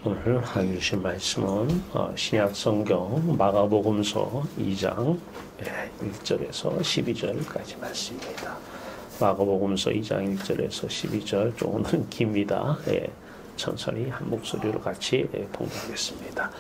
오늘 하기 주신 말씀은 신약 성경 마가복음서 2장 1절에서 12절까지 말씀입니다. 마가복음서 2장 1절에서 12절 조금은 깁니다. 천천히 한 목소리로 같이 봉독하겠습니다.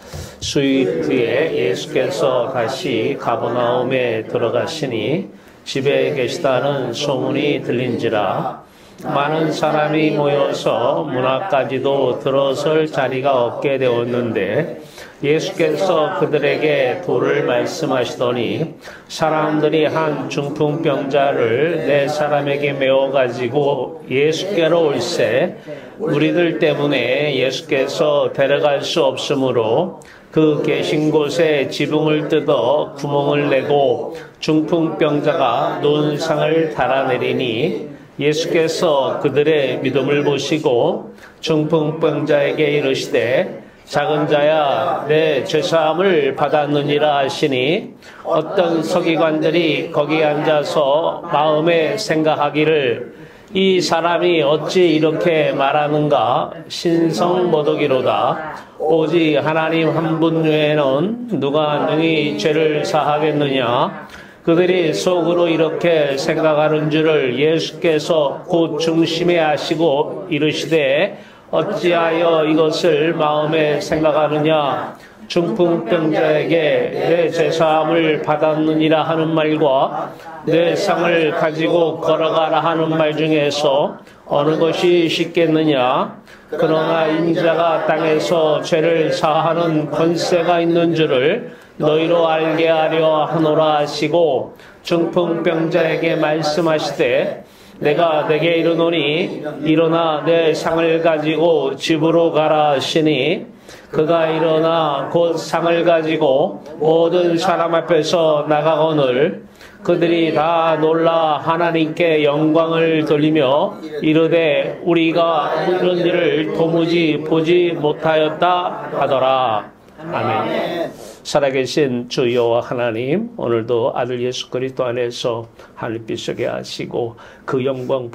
수일 후에 예수께서 다시 가버나움에 들어가시니 집에 계시다는 소문이 들린지라 많은 사람이 모여서 문 앞까지도 들어설 자리가 없게 되었는데 예수께서 그들에게 도를 말씀하시더니 사람들이 한 중풍병자를 네 사람에게 메워가지고 예수께로 올세 우리들 때문에 예수께서 데려갈 수 없으므로 그 계신 곳에 지붕을 뜯어 구멍을 내고 중풍병자가 누운 상을 달아내리니 예수께서 그들의 믿음을 보시고 중풍병자에게 이르시되 작은 자야 내 죄사함을 받았느니라 하시니 어떤 서기관들이 거기 앉아서 마음에 생각하기를 이 사람이 어찌 이렇게 말하는가 신성모독이로다. 오직 하나님 한 분 외에는 누가 능히 죄를 사하겠느냐. 그들이 속으로 이렇게 생각하는 줄을 예수께서 곧 중심에 아시고 이르시되 어찌하여 이것을 마음에 생각하느냐. 중풍병자에게 내 죄사함을 받았느니라 하는 말과 내 상을 가지고 걸어가라 하는 말 중에서 어느 것이 쉽겠느냐. 그러나 인자가 땅에서 죄를 사하는 권세가 있는 줄을 너희로 알게 하려 하노라 하시고 중풍병자에게 말씀하시되 내가 내게 이르노니 일어나 내 상을 가지고 집으로 가라 하시니 그가 일어나 곧 상을 가지고 모든 사람 앞에서 나가거늘 그들이 다 놀라 하나님께 영광을 돌리며 이르되 우리가 이런 일을 도무지 보지 못하였다 하더라. 아멘. 살아계신 주 여호와 하나님, 오늘도 아들 예수 그리스도 안에서 하늘빛 속에 하시고 그 영광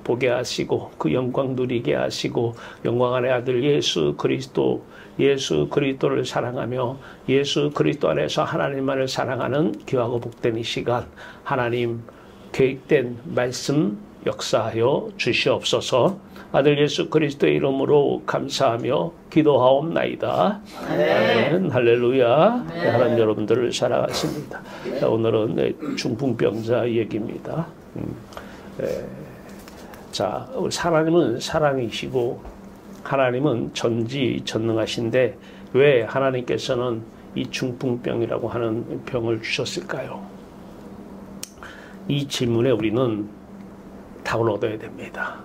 보게 하시고 그 영광 누리게 하시고 영광 안에 아들 예수 그리스도를 사랑하며 예수 그리스도 안에서 하나님만을 사랑하는 귀하고 복된 이 시간 하나님 계획된 말씀 역사하여 주시옵소서. 아들 예수 그리스도의 이름으로 감사하며 기도하옵나이다. 아멘. 할렐루야. 네, 하나님 여러분들을 사랑하십니다. 오늘은 중풍병자 얘기입니다. 자, 하나님은 사랑이시고 하나님은 전지전능하신데 왜 하나님께서는 이 중풍병이라고 하는 병을 주셨을까요? 이 질문에 우리는 답을 얻어야 됩니다.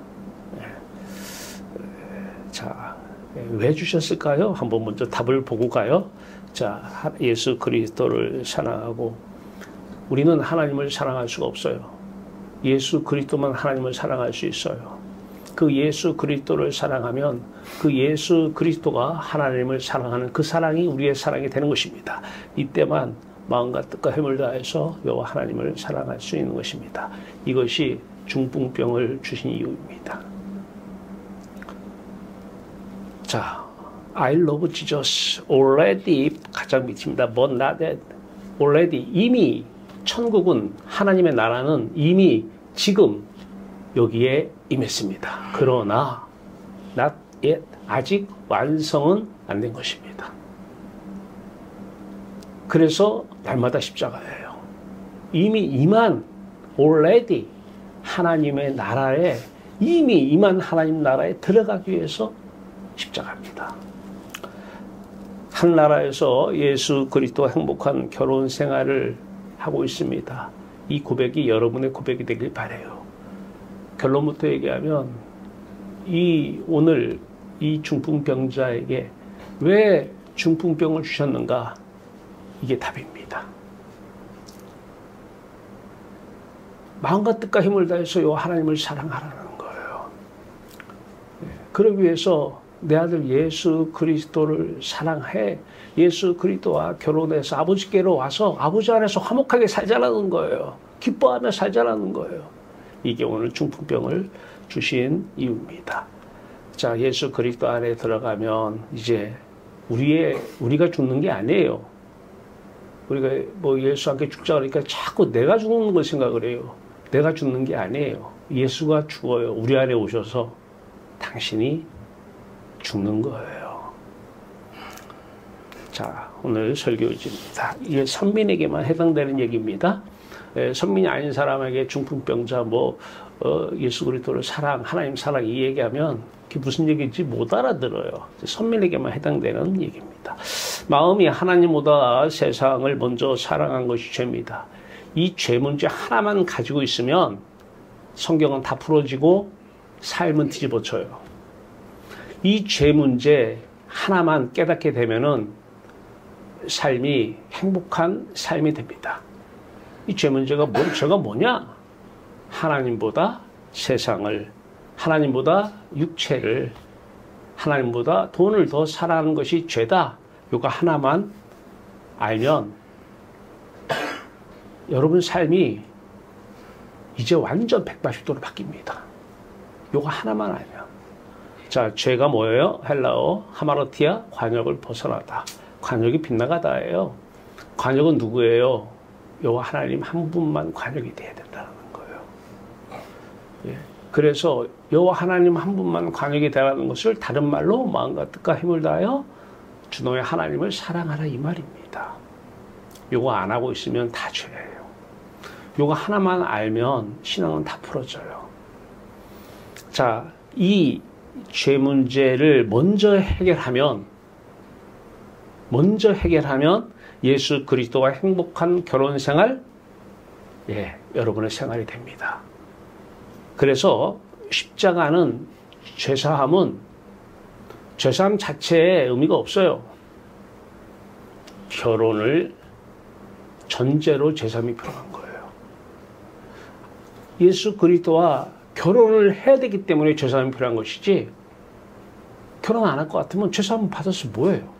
자, 왜 주셨을까요? 한번 먼저 답을 보고 가요. 자, 예수 그리스도를 사랑하고 우리는 하나님을 사랑할 수가 없어요. 예수 그리스도만 하나님을 사랑할 수 있어요. 그 예수 그리스도를 사랑하면 그 예수 그리스도가 하나님을 사랑하는 그 사랑이 우리의 사랑이 되는 것입니다. 이때만 마음과 뜻과 힘을 다해서 여호와 하나님을 사랑할 수 있는 것입니다. 이것이 중풍병을 주신 이유입니다. 자, I love Jesus already 가장 밑입니다. But not that already 이미 천국은 하나님의 나라는 이미 지금 여기에 임했습니다. 그러나 not yet 아직 완성은 안 된 것입니다. 그래서 날마다 십자가예요. 이미 임한 already 하나님의 나라에 이미 임한 하나님 나라에 들어가기 위해서 십자가입니다. 한 나라에서 예수 그리스도와 행복한 결혼 생활을 하고 있습니다. 이 고백이 여러분의 고백이 되길 바라요. 결론부터 얘기하면 오늘 이 중풍병자에게 왜 중풍병을 주셨는가? 이게 답입니다. 마음과 뜻과 힘을 다해서 하나님을 사랑하라는 거예요. 그러기 위해서 내 아들 예수 그리스도를 사랑해 예수 그리스도와 결혼해서 아버지께로 와서 아버지 안에서 화목하게 살자라는 거예요. 기뻐하며 살자라는 거예요. 이게 오늘 중풍병을 주신 이유입니다. 자, 예수 그리스도 안에 들어가면 이제 우리가 죽는 게 아니에요. 우리가 뭐 예수와 함께 죽자 그러니까 자꾸 내가 죽는 걸 생각을 해요. 내가 죽는 게 아니에요. 예수가 죽어요. 우리 안에 오셔서 당신이 죽는 거예요. 자, 오늘 설교지입니다. 이게 선민에게만 해당되는 얘기입니다. 선민이 아닌 사람에게 중풍병자 예수 그리스도를 사랑, 하나님 사랑 이 얘기하면 그게 무슨 얘기인지 못 알아들어요. 선민에게만 해당되는 얘기입니다. 마음이 하나님보다 세상을 먼저 사랑한 것이 죄입니다. 이 죄 문제 하나만 가지고 있으면 성경은 다 풀어지고 삶은 뒤집어져요. 이 죄 문제 하나만 깨닫게 되면은 삶이 행복한 삶이 됩니다. 이 죄 문제가 죄가 뭐냐? 하나님보다 세상을, 하나님보다 육체를, 하나님보다 돈을 더 사랑하는 것이 죄다. 이거 하나만 알면 여러분 삶이 이제 완전 180도로 바뀝니다. 이거 하나만 알면. 자, 죄가 뭐예요? 헬라어 하마르티아, 관역을 벗어나다. 관역이 빗나가다예요. 관역은 누구예요? 여호와 하나님 한 분만 관역이 돼야 된다는 거예요. 예. 그래서 여호와 하나님 한 분만 관역이 되라는 것을 다른 말로 마음과 뜻과 힘을 다하여 주 너의 하나님을 사랑하라 이 말입니다. 요거 안 하고 있으면 다 죄예요. 요거 하나만 알면 신앙은 다 풀어져요. 자, 이 죄 문제를 먼저 해결하면 예수 그리스도와 행복한 결혼 생활, 여러분의 생활이 됩니다. 그래서 십자가는 죄사함은 죄사함 자체에 의미가 없어요. 결혼을 전제로 죄사함이 필요한 거예요. 예수 그리스도와 결혼을 해야 되기 때문에 죄사함이 필요한 것이지, 결혼 안 할 것 같으면 죄사함 받아서 뭐예요?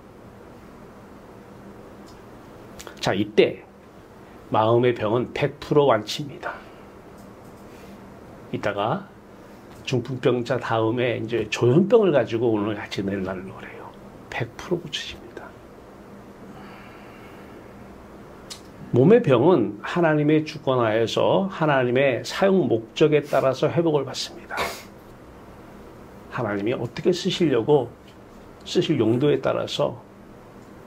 자, 이때 마음의 병은 100% 완치입니다. 이따가 중풍병자 다음에 이제 조현병을 가지고 오늘 같이 내려가려고 그래요. 100% 고쳐집니다. 몸의 병은 하나님의 주권하에서 하나님의 사용 목적에 따라서 회복을 받습니다. 하나님이 어떻게 쓰실 용도에 따라서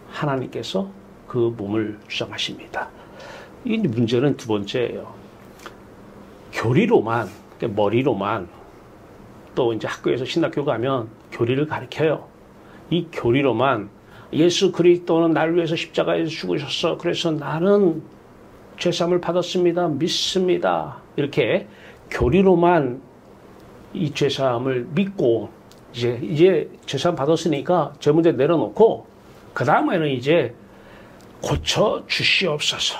하나님께서 그 몸을 주장하십니다. 이 문제는 두 번째예요. 교리로만, 머리로만, 또 이제 학교에서 신학교 가면 교리를 가르쳐요. 이 교리로만 예수 그리스도는 나를 위해서 십자가에서 죽으셨어. 그래서 나는 죄사함을 받았습니다. 믿습니다. 이렇게 교리로만 이 죄사함을 믿고 이제 죄사함 받았으니까 죄 문제 내려놓고 그 다음에는 이제 고쳐 주시옵소서.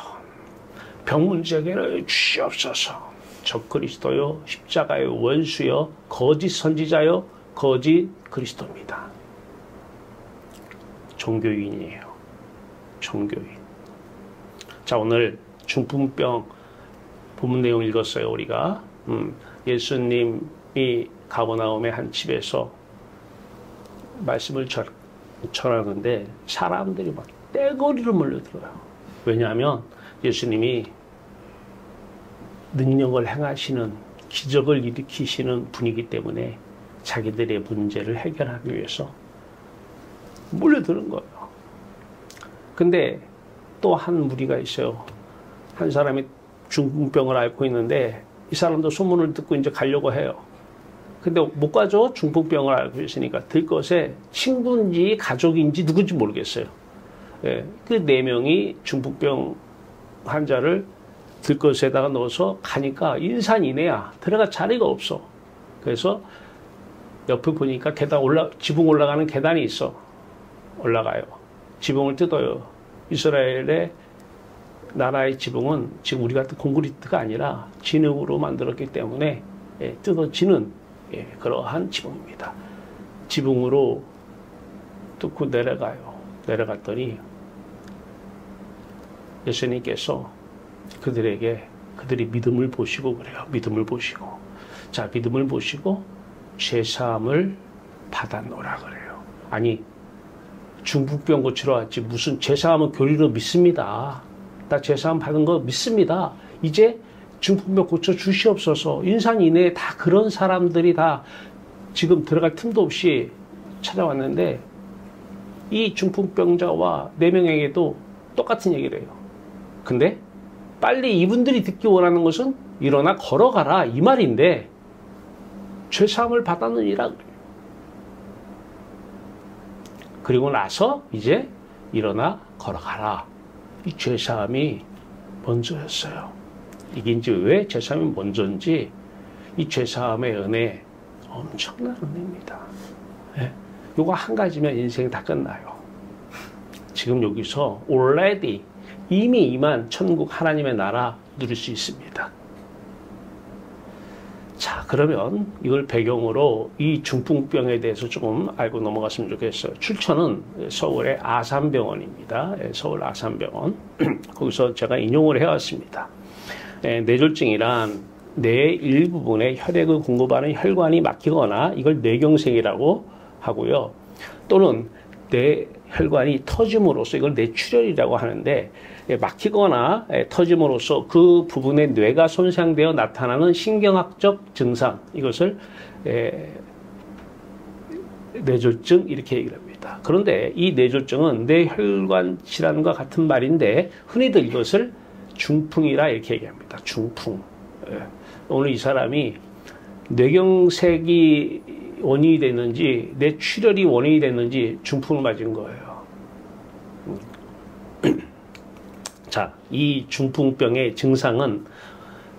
병 문제 해결해 주시옵소서. 저 그리스도요, 십자가요, 원수요, 거짓 선지자요, 거짓 그리스도입니다. 종교인이에요. 종교인. 자, 오늘 중풍병 본문 내용 읽었어요, 우리가. 예수님이 가버나움의 한 집에서 말씀을 전하는데 사람들이 막 떼거리로 몰려들어요. 왜냐하면 예수님이 능력을 행하시는, 기적을 일으키시는 분이기 때문에 자기들의 문제를 해결하기 위해서 몰려드는 거예요. 근데 또 한 무리가 있어요. 한 사람이 중풍병을 앓고 있는데 이 사람도 소문을 듣고 이제 가려고 해요. 근데 못 가죠. 중풍병을 앓고 있으니까. 들것에 친구인지 가족인지 누군지 모르겠어요. 그 4명이 중풍병 환자를 들것에다가 넣어서 가니까 인산인해야 들어갈 자리가 없어. 그래서 옆에 보니까 지붕 올라가는 계단이 있어. 올라가요. 지붕을 뜯어요. 이스라엘의 나라의 지붕은 지금 우리 같은 콘크리트가 아니라 진흙으로 만들었기 때문에 뜯어지는 그러한 지붕입니다. 지붕으로 뚫고 내려가요. 내려갔더니 예수님께서 그들이 믿음을 보시고 그래요. 믿음을 보시고. 자, 믿음을 보시고 죄사함을 받았노라 그래요. 아니 중풍병 고치러 왔지 무슨 제사하면 교리로 믿습니다. 나 제사함 받은 거 믿습니다. 이제 중풍병 고쳐 주시옵소서. 인산인해에 다 그런 사람들이 다 지금 들어갈 틈도 없이 찾아왔는데 이 중풍병자와 4명에게도 똑같은 얘기를 해요. 근데 빨리 이분들이 듣기 원하는 것은 일어나 걸어가라 이 말인데 죄사함을 받았느니라. 그리고 나서 이제 일어나 걸어가라. 이 죄사함이 먼저였어요. 이게 이제 왜 죄사함이 먼저인지 이 죄사함의 은혜 엄청난 은혜입니다. 네. 요거 한 가지면 인생이 다 끝나요. 지금 여기서 already 이미 임한 천국 하나님의 나라 누릴 수 있습니다. 자, 그러면 이걸 배경으로 이 중풍병에 대해서 조금 알고 넘어갔으면 좋겠어요. 출처는 서울의 아산병원입니다. 서울 아산병원. 거기서 제가 인용을 해왔습니다. 뇌졸중이란 뇌 일부분에 혈액을 공급하는 혈관이 막히거나 이걸 뇌경색이라고 하고요. 또는 뇌 혈관이 터짐으로써 이걸 뇌출혈이라고 하는데 막히거나 터짐으로써 그 부분의 뇌가 손상되어 나타나는 신경학적 증상 이것을 뇌졸중 이렇게 얘기를 합니다. 그런데 이 뇌졸중은 뇌혈관 질환과 같은 말인데 흔히들 이것을 중풍이라 이렇게 얘기합니다. 중풍. 오늘 이 사람이 뇌경색이 원인이 됐는지 뇌출혈이 원인이 됐는지 중풍을 맞은 거예요. 자, 이 중풍병의 증상은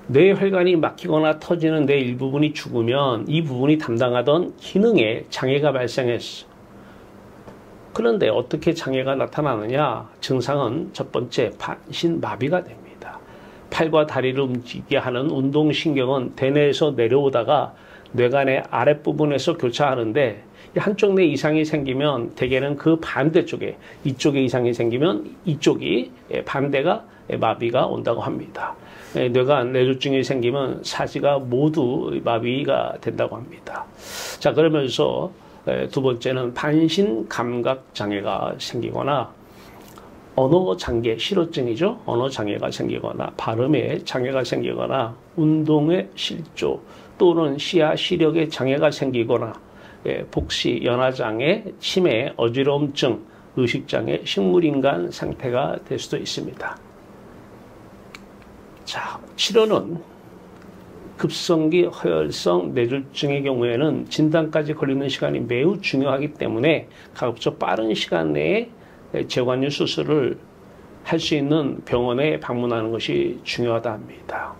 뇌혈관이 막히거나 터지는 뇌 일부분이 죽으면 이 부분이 담당하던 기능에 장애가 발생했어. 그런데 어떻게 장애가 나타나느냐? 증상은 첫 번째 반신마비가 됩니다. 팔과 다리를 움직이게 하는 운동신경은 대뇌에서 내려오다가 뇌간의 아랫부분에서 교차하는데 한쪽 뇌 이상이 생기면 대개는 그 반대쪽에 이쪽에 이상이 생기면 이쪽이 반대가 마비가 온다고 합니다. 뇌간 뇌졸중이 생기면 사지가 모두 마비가 된다고 합니다. 자, 그러면서 두 번째는 반신 감각 장애가 생기거나 언어 장애, 실어증이죠. 언어 장애가 생기거나 발음에 장애가 생기거나 운동의 실조 또는 시야 시력에 장애가 생기거나 복시, 연화장애, 치매, 어지러움증, 의식장애, 식물인간 상태가 될 수도 있습니다. 자, 치료는 급성기 허혈성 뇌졸중의 경우에는 진단까지 걸리는 시간이 매우 중요하기 때문에 가급적 빠른 시간 내에 재관유 수술을 할 수 있는 병원에 방문하는 것이 중요하다 합니다.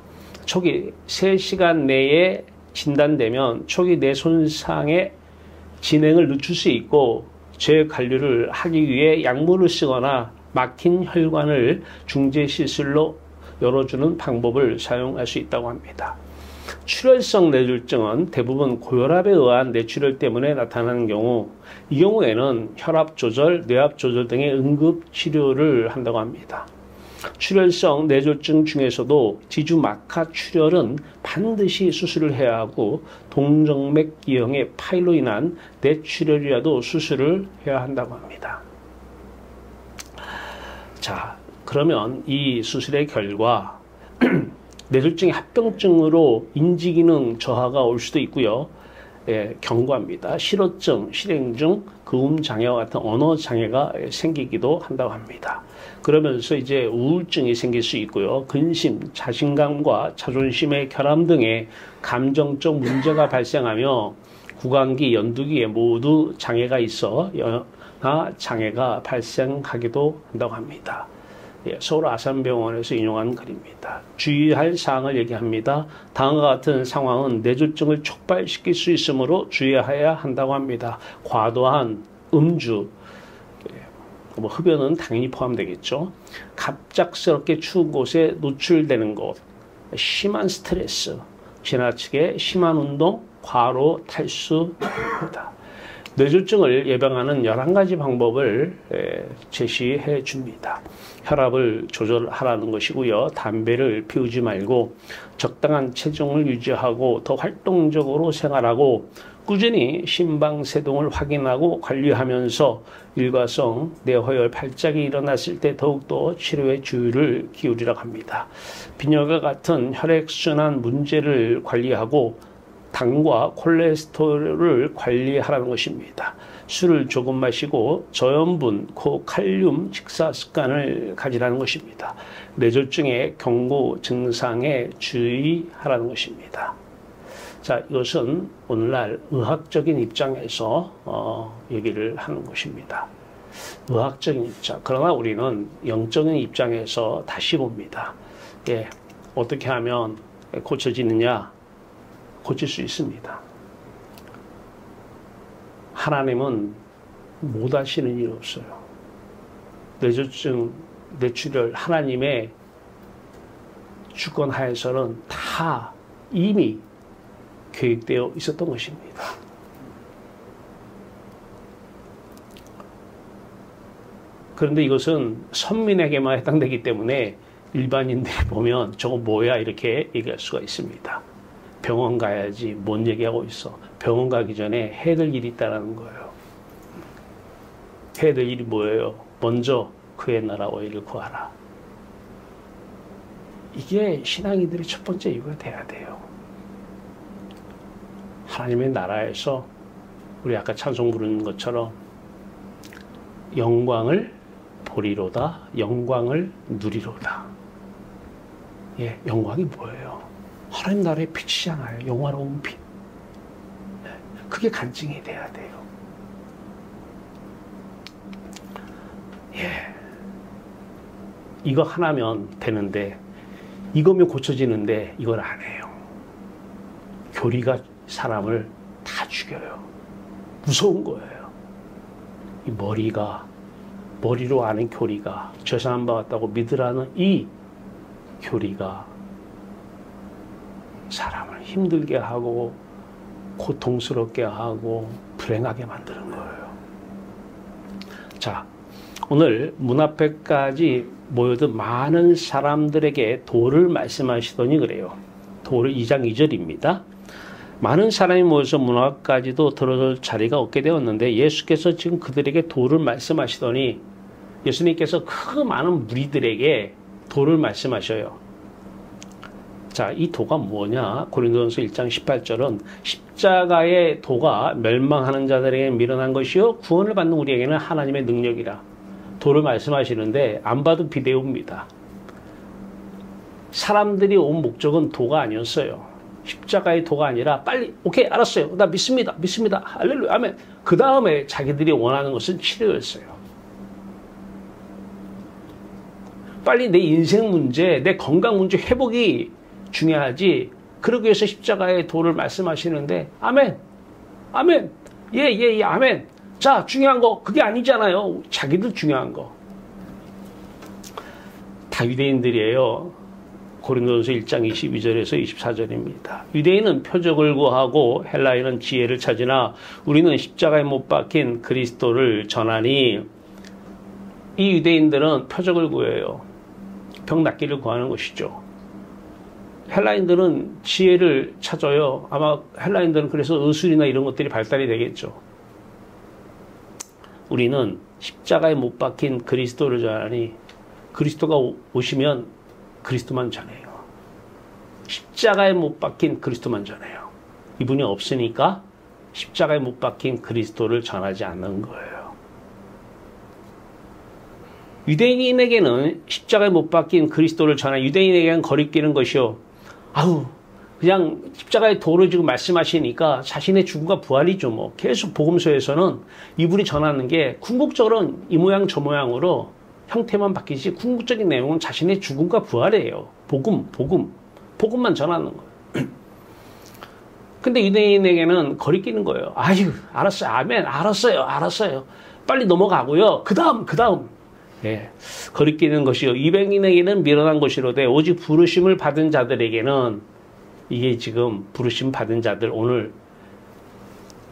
초기 3시간 내에 진단되면 초기 뇌 손상의 진행을 늦출 수 있고 재관류를 하기 위해 약물을 쓰거나 막힌 혈관을 중재 시술로 열어주는 방법을 사용할 수 있다고 합니다. 출혈성 뇌졸중은 대부분 고혈압에 의한 뇌출혈 때문에 나타나는 경우, 이 경우에는 혈압 조절, 뇌압 조절 등의 응급 치료를 한다고 합니다. 출혈성 뇌졸중 중에서도 지주막하 출혈은 반드시 수술을 해야 하고 동정맥 기형의 파열로 인한 뇌출혈이라도 수술을 해야 한다고 합니다. 자, 그러면 이 수술의 결과 뇌졸중의 합병증으로 인지기능 저하가 올 수도 있고요. 경과입니다. 실어증, 실행증, 그음장애와 같은 언어장애가 생기기도 한다고 합니다. 그러면서 이제 우울증이 생길 수 있고요. 근심, 자신감과 자존심의 결함 등의 감정적 문제가 발생하며 구강기, 연두기에 모두 장애가 있어 연화장애가 발생하기도 한다고 합니다. 서울 아산병원에서 인용한 글입니다. 주의할 사항을 얘기합니다. 다음과 같은 상황은 뇌졸중을 촉발시킬 수 있으므로 주의해야 한다고 합니다. 과도한 음주, 뭐 흡연은 당연히 포함되겠죠. 갑작스럽게 추운 곳에 노출되는 것, 심한 스트레스, 지나치게 심한 운동, 과로 탈수입니다. 뇌졸중을 예방하는 11가지 방법을 제시해 줍니다. 혈압을 조절하라는 것이고요. 담배를 피우지 말고 적당한 체중을 유지하고 더 활동적으로 생활하고 꾸준히 심방세동을 확인하고 관리하면서 일과성 뇌허혈 발작이 일어났을 때 더욱더 치료에 주의를 기울이라고 합니다. 빈혈과 같은 혈액순환 문제를 관리하고 당과 콜레스테롤을 관리하라는 것입니다. 술을 조금 마시고 저염분, 고칼륨 식사 습관을 가지라는 것입니다. 뇌졸중의 경고 증상에 주의하라는 것입니다. 자, 이것은 오늘날 의학적인 입장에서 얘기를 하는 것입니다. 의학적인 입장. 그러나 우리는 영적인 입장에서 다시 봅니다. 예, 어떻게 하면 고쳐지느냐? 고칠 수 있습니다. 하나님은 못 하시는 일 없어요. 뇌졸중, 뇌출혈, 하나님의 주권 하에서는 다 이미 계획되어 있었던 것입니다. 그런데 이것은 선민에게만 해당되기 때문에 일반인들이 보면 저거 뭐야 이렇게 얘기할 수가 있습니다. 병원 가야지 뭔 얘기하고 있어. 병원 가기 전에 해야 될 일이 있다는 거예요. 해야 될 일이 뭐예요? 먼저 그의 나라와 일을 구하라. 이게 신앙인들의 첫 번째 이유가 돼야 돼요. 하나님의 나라에서 우리 아까 찬송 부르는 것처럼 영광을 보리로다, 영광을 누리로다. 예, 영광이 뭐예요? 하나님 나라에 빛이잖아요. 영화로운 빛. 네, 그게 간증이 돼야 돼요. 예, 이거 하나면 되는데 이거면 고쳐지는데 이걸 안 해요. 교리가 사람을 다 죽여요. 무서운 거예요. 이 머리로 아는 교리가 죄사함 받았다고 믿으라는 이 교리가 사람을 힘들게 하고 고통스럽게 하고 불행하게 만드는 거예요. 자, 오늘 문 앞에까지 모여든 많은 사람들에게 도를 말씀하시더니 그래요. 도를 2장 2절입니다. 많은 사람이 모여서 문 앞까지도 들어설 자리가 없게 되었는데 예수께서 지금 그들에게 도를 말씀하시더니 예수님께서 그 많은 무리들에게 도를 말씀하셔요. 자, 이 도가 뭐냐? 고린도전서 1장 18절은 십자가의 도가 멸망하는 자들에게 미련한 것이요 구원을 받는 우리에게는 하나님의 능력이라. 도를 말씀하시는데 안 봐도 비데오입니다. 사람들이 온 목적은 도가 아니었어요. 십자가의 도가 아니라 빨리 오케이 알았어요. 나 믿습니다. 할렐루야 아멘. 그 다음에 자기들이 원하는 것은 치료였어요. 빨리 내 인생 문제, 내 건강 문제 회복이 중요하지. 그러기 위해서 십자가의 도를 말씀하시는데 아멘. 예, 아멘. 자, 중요한 거 그게 아니잖아요. 자기들 중요한 거. 다 유대인들이에요. 고린도전서 1장 22절에서 24절입니다. 유대인은 표적을 구하고 헬라인은 지혜를 찾으나 우리는 십자가에 못 박힌 그리스도를 전하니. 이 유대인들은 표적을 구해요. 병 낫기를 구하는 것이죠. 헬라인들은 지혜를 찾아요. 아마 헬라인들은 그래서 의술이나 이런 것들이 발달이 되겠죠. 우리는 십자가에 못 박힌 그리스도를 전하니. 그리스도가 오시면 그리스도만 전해요. 십자가에 못 박힌 그리스도만 전해요. 이분이 없으니까 십자가에 못 박힌 그리스도를 전하지 않는 거예요. 유대인에게는 십자가에 못 박힌 그리스도를 전하 유대인에게는 거리끼는 것이요. 그냥 십자가의 도를 지금 말씀하시니까 자신의 죽음과 부활이죠. 뭐 계속 복음서에서는 이분이 전하는 게 궁극적으로는 이 모양 저 모양으로 형태만 바뀌지 궁극적인 내용은 자신의 죽음과 부활이에요. 복음만 전하는 거예요. 근데 유대인에게는 거리끼는 거예요. 알았어요. 아멘. 알았어요. 빨리 넘어가고요. 그 다음. 예, 거리끼는 것이요. 이방인에게는 미련한 것이로되 오직 부르심을 받은 자들에게는 이게 지금 부르심 받은 자들 오늘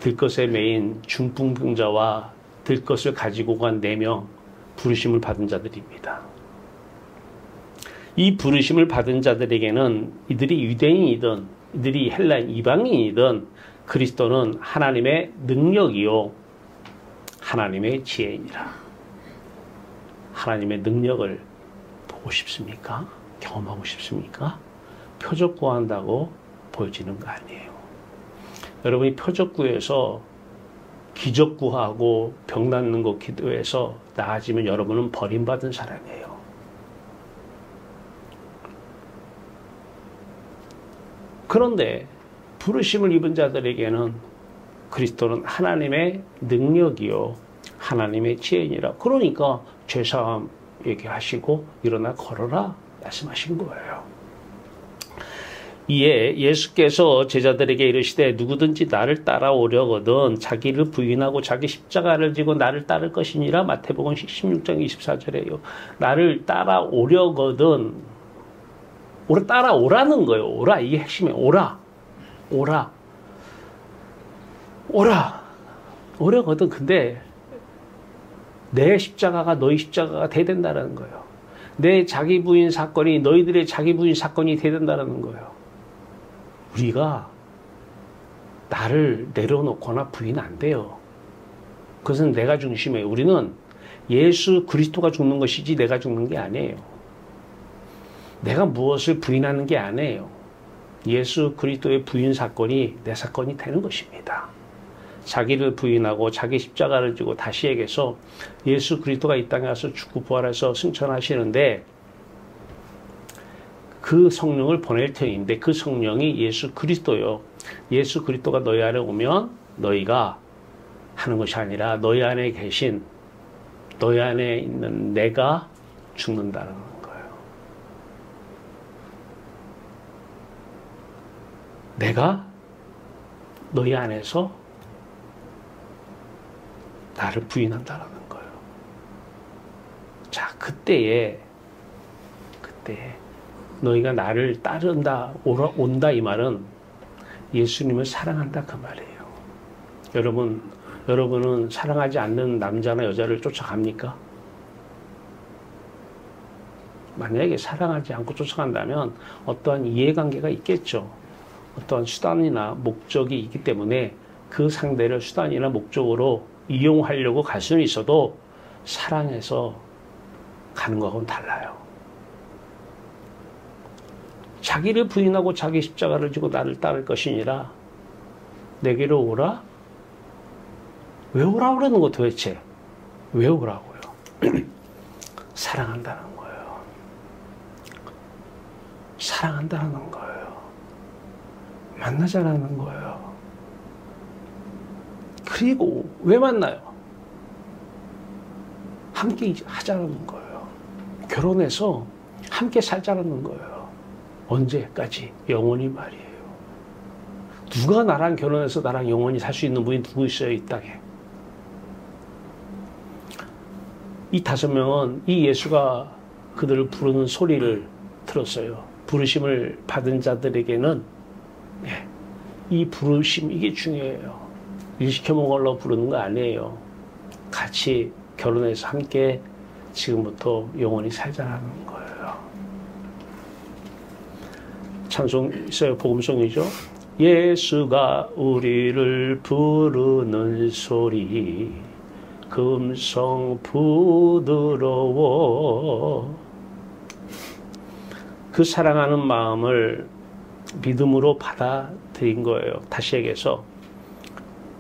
들것에 매인 중풍병자와 들것을 가지고 간 4명 부르심을 받은 자들입니다. 이 부르심을 받은 자들에게는 이들이 유대인이든 이들이 헬라인 이방인이든 그리스도는 하나님의 능력이요 하나님의 지혜이니라. 하나님의 능력을 보고 싶습니까? 경험하고 싶습니까? 표적 구한다고 보여지는 거 아니에요. 여러분이 표적 구해서 기적 구하고 병 낫는 거 기도해서 나아지면 여러분은 버림받은 사람이에요. 그런데 부르심을 입은 자들에게는 그리스도는 하나님의 능력이요 하나님의 지혜니라. 그러니까 죄사함 얘기하시고 일어나 걸어라 말씀하신 거예요. 이에 예수께서 제자들에게 이르시되 누구든지 나를 따라오려거든 자기를 부인하고 자기 십자가를 지고 나를 따를 것이니라. 마태복음 16장 24절에요. 나를 따라오려거든 따라오라는 거예요. 오라, 이게 핵심이에요. 오라 오려거든. 근데 내 십자가가 너희 십자가가 돼야 된다는 거예요. 내 자기 부인 사건이 너희들의 자기 부인 사건이 돼야 된다는 거예요. 우리가 나를 내려놓거나 부인 안 돼요. 그것은 내가 중심이에요. 우리는 예수 그리스도가 죽는 것이지 내가 죽는 게 아니에요. 내가 무엇을 부인하는 게 아니에요. 예수 그리스도의 부인 사건이 내 사건이 되는 것입니다. 자기를 부인하고 자기 십자가를 지고 다시 얘기해서 예수 그리스도가 이 땅에 와서 죽고 부활해서 승천하시는데 그 성령을 보낼 터인데 그 성령이 예수 그리스도요. 예수 그리스도가 너희 안에 오면 너희가 하는 것이 아니라 너희 안에 계신 너희 안에 있는 내가 죽는다는 거예요. 내가 너희 안에서 나를 부인한다는 거예요. 자, 그때에 너희가 나를 따른다, 온다 이 말은 예수님을 사랑한다 그 말이에요. 여러분은 사랑하지 않는 남자나 여자를 쫓아갑니까? 만약에 사랑하지 않고 쫓아간다면 어떠한 이해관계가 있겠죠. 어떠한 수단이나 목적이 있기 때문에 그 상대를 수단이나 목적으로 이용하려고 갈 수는 있어도 사랑해서 가는 거하고는 달라요. 자기를 부인하고 자기 십자가를 지고 나를 따를 것이니라. 내게로 오라? 왜 오라고 그러는 거 도대체? 왜 오라고요? 사랑한다는 거예요. 사랑한다는 거예요. 만나자라는 거예요. 그리고 왜 만나요? 함께 하자는 거예요. 결혼해서 함께 살자는 거예요. 언제까지? 영원히 말이에요. 누가 나랑 결혼해서 나랑 영원히 살 수 있는 분이 누구 있어요, 이 땅에? 이 5명은 이 예수가 그들을 부르는 소리를 들었어요. 부르심을 받은 자들에게는 이 부르심, 이게 중요해요. 일 시켜 먹으려고 부르는 거 아니에요. 같이 결혼해서 함께 지금부터 영원히 살자는 거예요. 찬송 있어요. 복음송이죠. 예수가 우리를 부르는 소리 금성 부드러워. 그 사랑하는 마음을 믿음으로 받아들인 거예요. 다시 얘기해서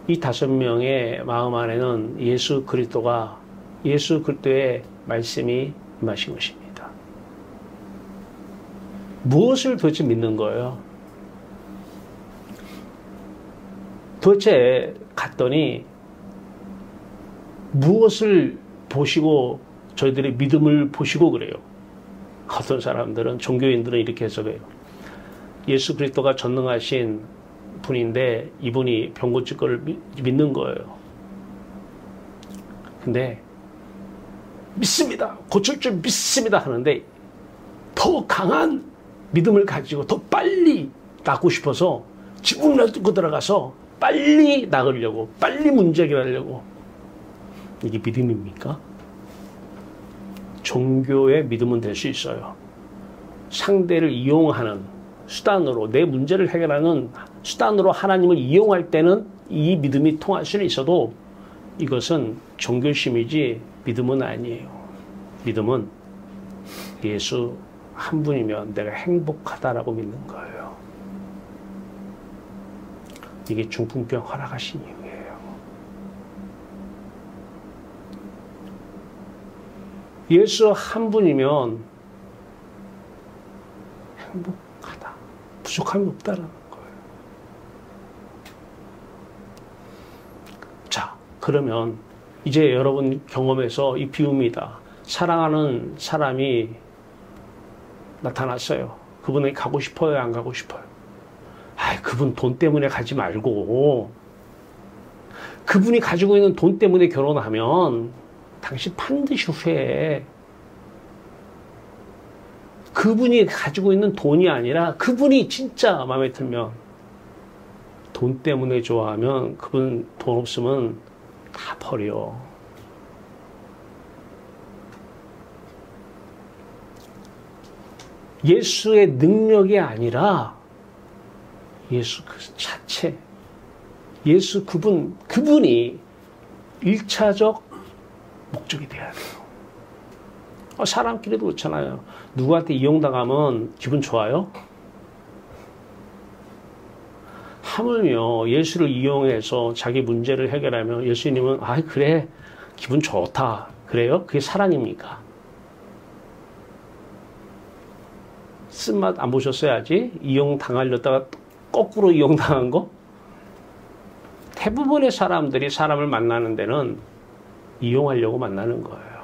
이 5명의 마음 안에는 예수 그리스도의 말씀이 임하신 것입니다. 무엇을 도대체 믿는 거예요? 도대체 갔더니 무엇을 보시고 저희들의 믿음을 보시고 그래요? 어떤 사람들은, 종교인들은 이렇게 해석해요. 예수 그리스도가 전능하신 분인데 이분이 병 고칠 거를 믿는 거예요. 근데 믿습니다. 고칠 줄 믿습니다 하는데 더 강한 믿음을 가지고 더 빨리 낫고 싶어서 지붕을 뚫고 들어가서 빨리 나으려고, 빨리 문제 해결하려고. 이게 믿음입니까? 종교의 믿음은 될 수 있어요. 상대를 이용하는 수단으로, 내 문제를 해결하는 수단으로 하나님을 이용할 때는 이 믿음이 통할 수는 있어도 이것은 종교심이지 믿음은 아니에요. 믿음은 예수 한 분이면 내가 행복하다라고 믿는 거예요. 이게 중풍병 허락하신 이유예요. 예수 한 분이면 행복하다. 부족함이 없다라는 거예요. 자, 그러면 이제 여러분 경험에서 이 비유입니다. 사랑하는 사람이 나타났어요. 그분에게 가고 싶어요? 안 가고 싶어요? 아, 그분 돈 때문에 가지 말고, 그분이 가지고 있는 돈 때문에 결혼하면 당신 반드시 후회해. 그분이 가지고 있는 돈이 아니라 그분이 진짜 마음에 들면, 돈 때문에 좋아하면 그분 돈 없으면 다 버려. 예수의 능력이 아니라 예수 그 자체, 예수 그분이 1차적 목적이 돼야 돼요. 사람끼리도 그렇잖아요. 누구한테 이용당하면 기분 좋아요? 하물며 예수를 이용해서 자기 문제를 해결하면 예수님은 아 그래 기분 좋다 그래요? 그게 사랑입니까? 쓴맛 안 보셨어야지. 이용당하려다가 거꾸로 이용당한 거? 대부분의 사람들이 사람을 만나는 데는 이용하려고 만나는 거예요.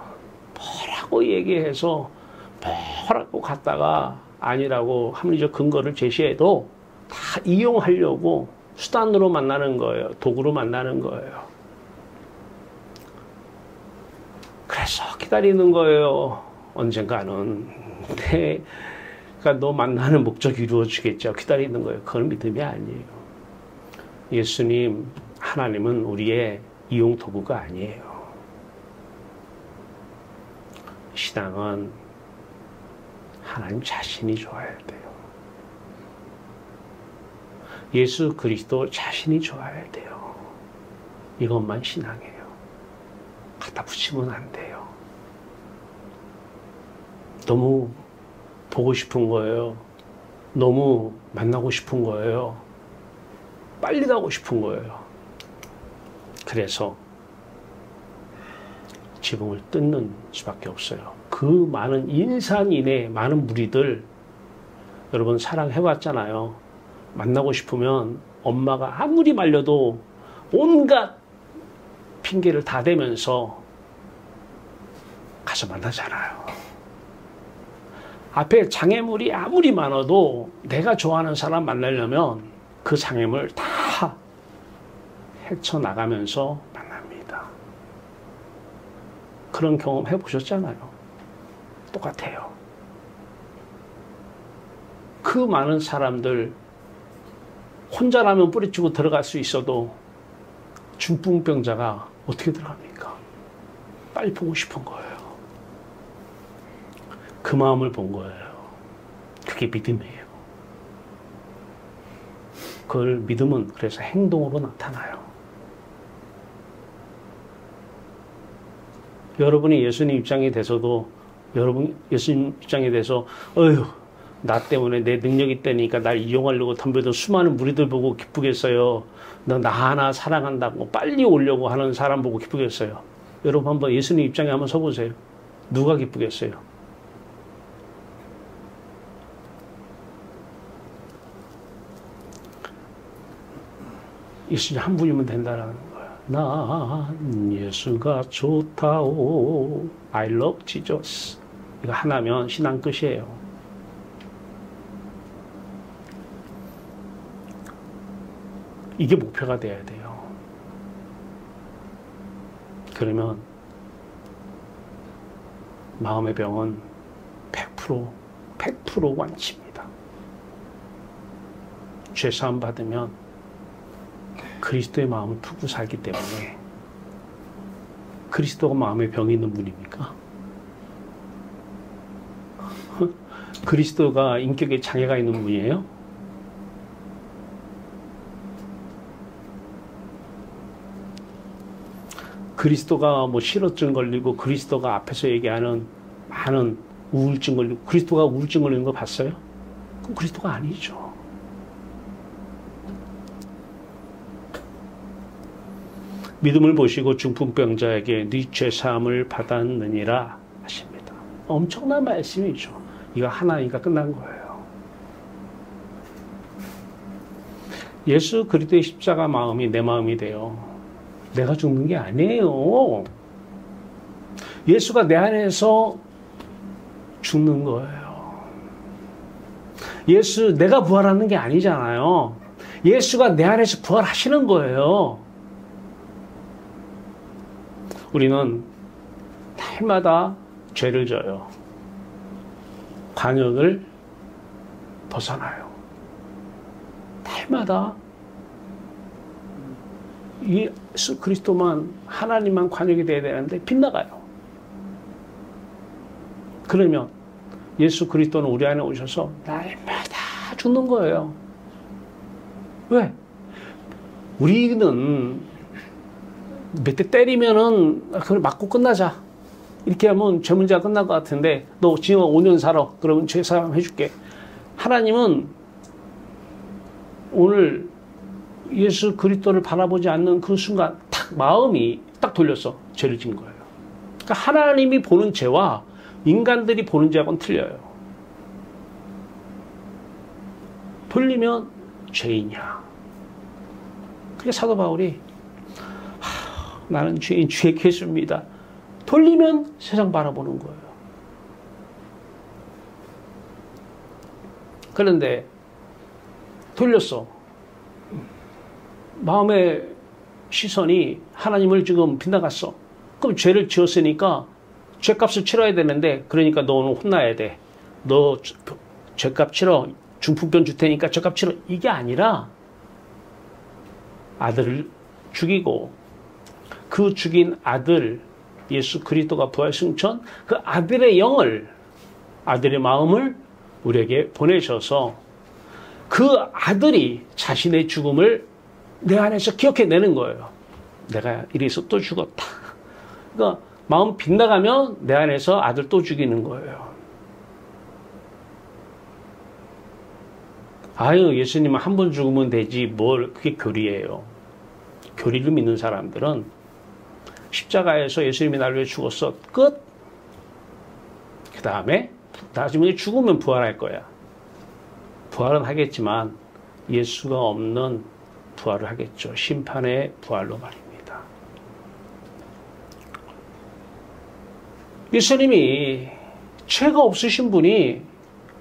뭐라고 얘기해서 뭐라고 갔다가 아니라고 합리적 근거를 제시해도 다 이용하려고 수단으로 만나는 거예요. 도구로 만나는 거예요. 그래서 기다리는 거예요. 언젠가는 내가 너 만나는 목적이 이루어지겠죠. 기다리는 거예요. 그건 믿음이 아니에요. 예수님, 하나님은 우리의 이용 도구가 아니에요. 신앙은 하나님 자신이 좋아야 돼요. 예수 그리스도 자신이 좋아야 돼요. 이것만 신앙이에요. 갖다 붙이면 안 돼요. 너무 보고 싶은 거예요. 너무 만나고 싶은 거예요. 빨리 가고 싶은 거예요. 그래서 지붕을 뜯는 수밖에 없어요. 그 많은 인산인해 많은 무리들 여러분 사랑해봤잖아요. 만나고 싶으면 엄마가 아무리 말려도 온갖 핑계를 다 대면서 가서 만나잖아요. 앞에 장애물이 아무리 많아도 내가 좋아하는 사람 만나려면 그 장애물 다 헤쳐나가면서 만납니다. 그런 경험 해보셨잖아요. 똑같아요. 그 많은 사람들 혼자라면 뿌리치고 들어갈 수 있어도 중풍병자가 어떻게 들어갑니까? 빨리 보고 싶은 거예요. 그 마음을 본 거예요. 그게 믿음이에요. 그걸 믿음은 그래서 행동으로 나타나요. 여러분이 예수님 입장에 대해서도 여러분 예수님 입장에 대해서 어휴 나 때문에 내 능력이 있다니까 날 이용하려고 덤벼도 수많은 무리들 보고 기쁘겠어요. 너 나 하나 사랑한다고 빨리 오려고 하는 사람 보고 기쁘겠어요. 여러분 한번 예수님 입장에 한번 서보세요. 누가 기쁘겠어요? 예수님 한 분이면 된다라는 거야. 난 예수가 좋다오. I love Jesus. 이거 하나면 신앙 끝이에요. 이게 목표가 돼야 돼요. 그러면 마음의 병은 100% 완치입니다. 죄사함 받으면 그리스도의 마음을 품고 살기 때문에. 그리스도가 마음에 병이 있는 분입니까? 그리스도가 인격에 장애가 있는 분이에요? 그리스도가 뭐 실어증 걸리고 그리스도가 앞에서 얘기하는 많은 우울증 걸리고 그리스도가 우울증 걸리는 거 봤어요? 그건 그리스도가 아니죠. 믿음을 보시고 중풍병자에게 네 죄사함을 받았느니라 하십니다. 엄청난 말씀이죠. 이거 하나니까 끝난 거예요. 예수 그리스도의 십자가 마음이 내 마음이 돼요. 내가 죽는 게 아니에요. 예수가 내 안에서 죽는 거예요. 내가 부활하는 게 아니잖아요. 예수가 내 안에서 부활하시는 거예요. 우리는 날마다 죄를 져요. 관역을 벗어나요. 날마다 예수 그리스도만 하나님만 관역이 돼야 되는데 빗나가요. 그러면 예수 그리스도는 우리 안에 오셔서 날마다 죽는 거예요. 왜? 우리는 몇 대 때리면은 그걸 맞고 끝나자. 이렇게 하면 죄 문제가 끝날 것 같은데 너 지금 5년 살아. 그러면 죄 사함 해줄게. 하나님은 오늘 예수 그리스도를 바라보지 않는 그 순간 탁 마음이 딱 돌렸어. 죄를 진 거예요. 그러니까 하나님이 보는 죄와 인간들이 보는 죄하고는 틀려요. 돌리면 죄이냐. 그게 사도 바울이 나는 죄인 주의 괴수입니다. 돌리면 세상 바라보는 거예요. 그런데 돌렸어. 마음의 시선이 하나님을 지금 빗나갔어. 그럼 죄를 지었으니까 죄값을 치러야 되는데 그러니까 너 오늘 혼나야 돼. 너 죄값 치러. 중풍병 줄 테니까 죄값 치러. 이게 아니라 아들을 죽이고 그 죽인 아들 예수 그리스도가 부활 승천 그 아들의 영을 아들의 마음을 우리에게 보내셔서 그 아들이 자신의 죽음을 내 안에서 기억해내는 거예요. 내가 이래서 또 죽었다. 그러니까 마음 빗나가면 내 안에서 아들 또 죽이는 거예요. 아유 예수님은 한 번 죽으면 되지 뭘 그게 교리예요. 교리를 믿는 사람들은 십자가에서 예수님이 나를 위해 죽었어. 끝. 그 다음에 나중에 죽으면 부활할 거야. 부활은 하겠지만 예수가 없는 부활을 하겠죠. 심판의 부활로 말입니다. 예수님이 죄가 없으신 분이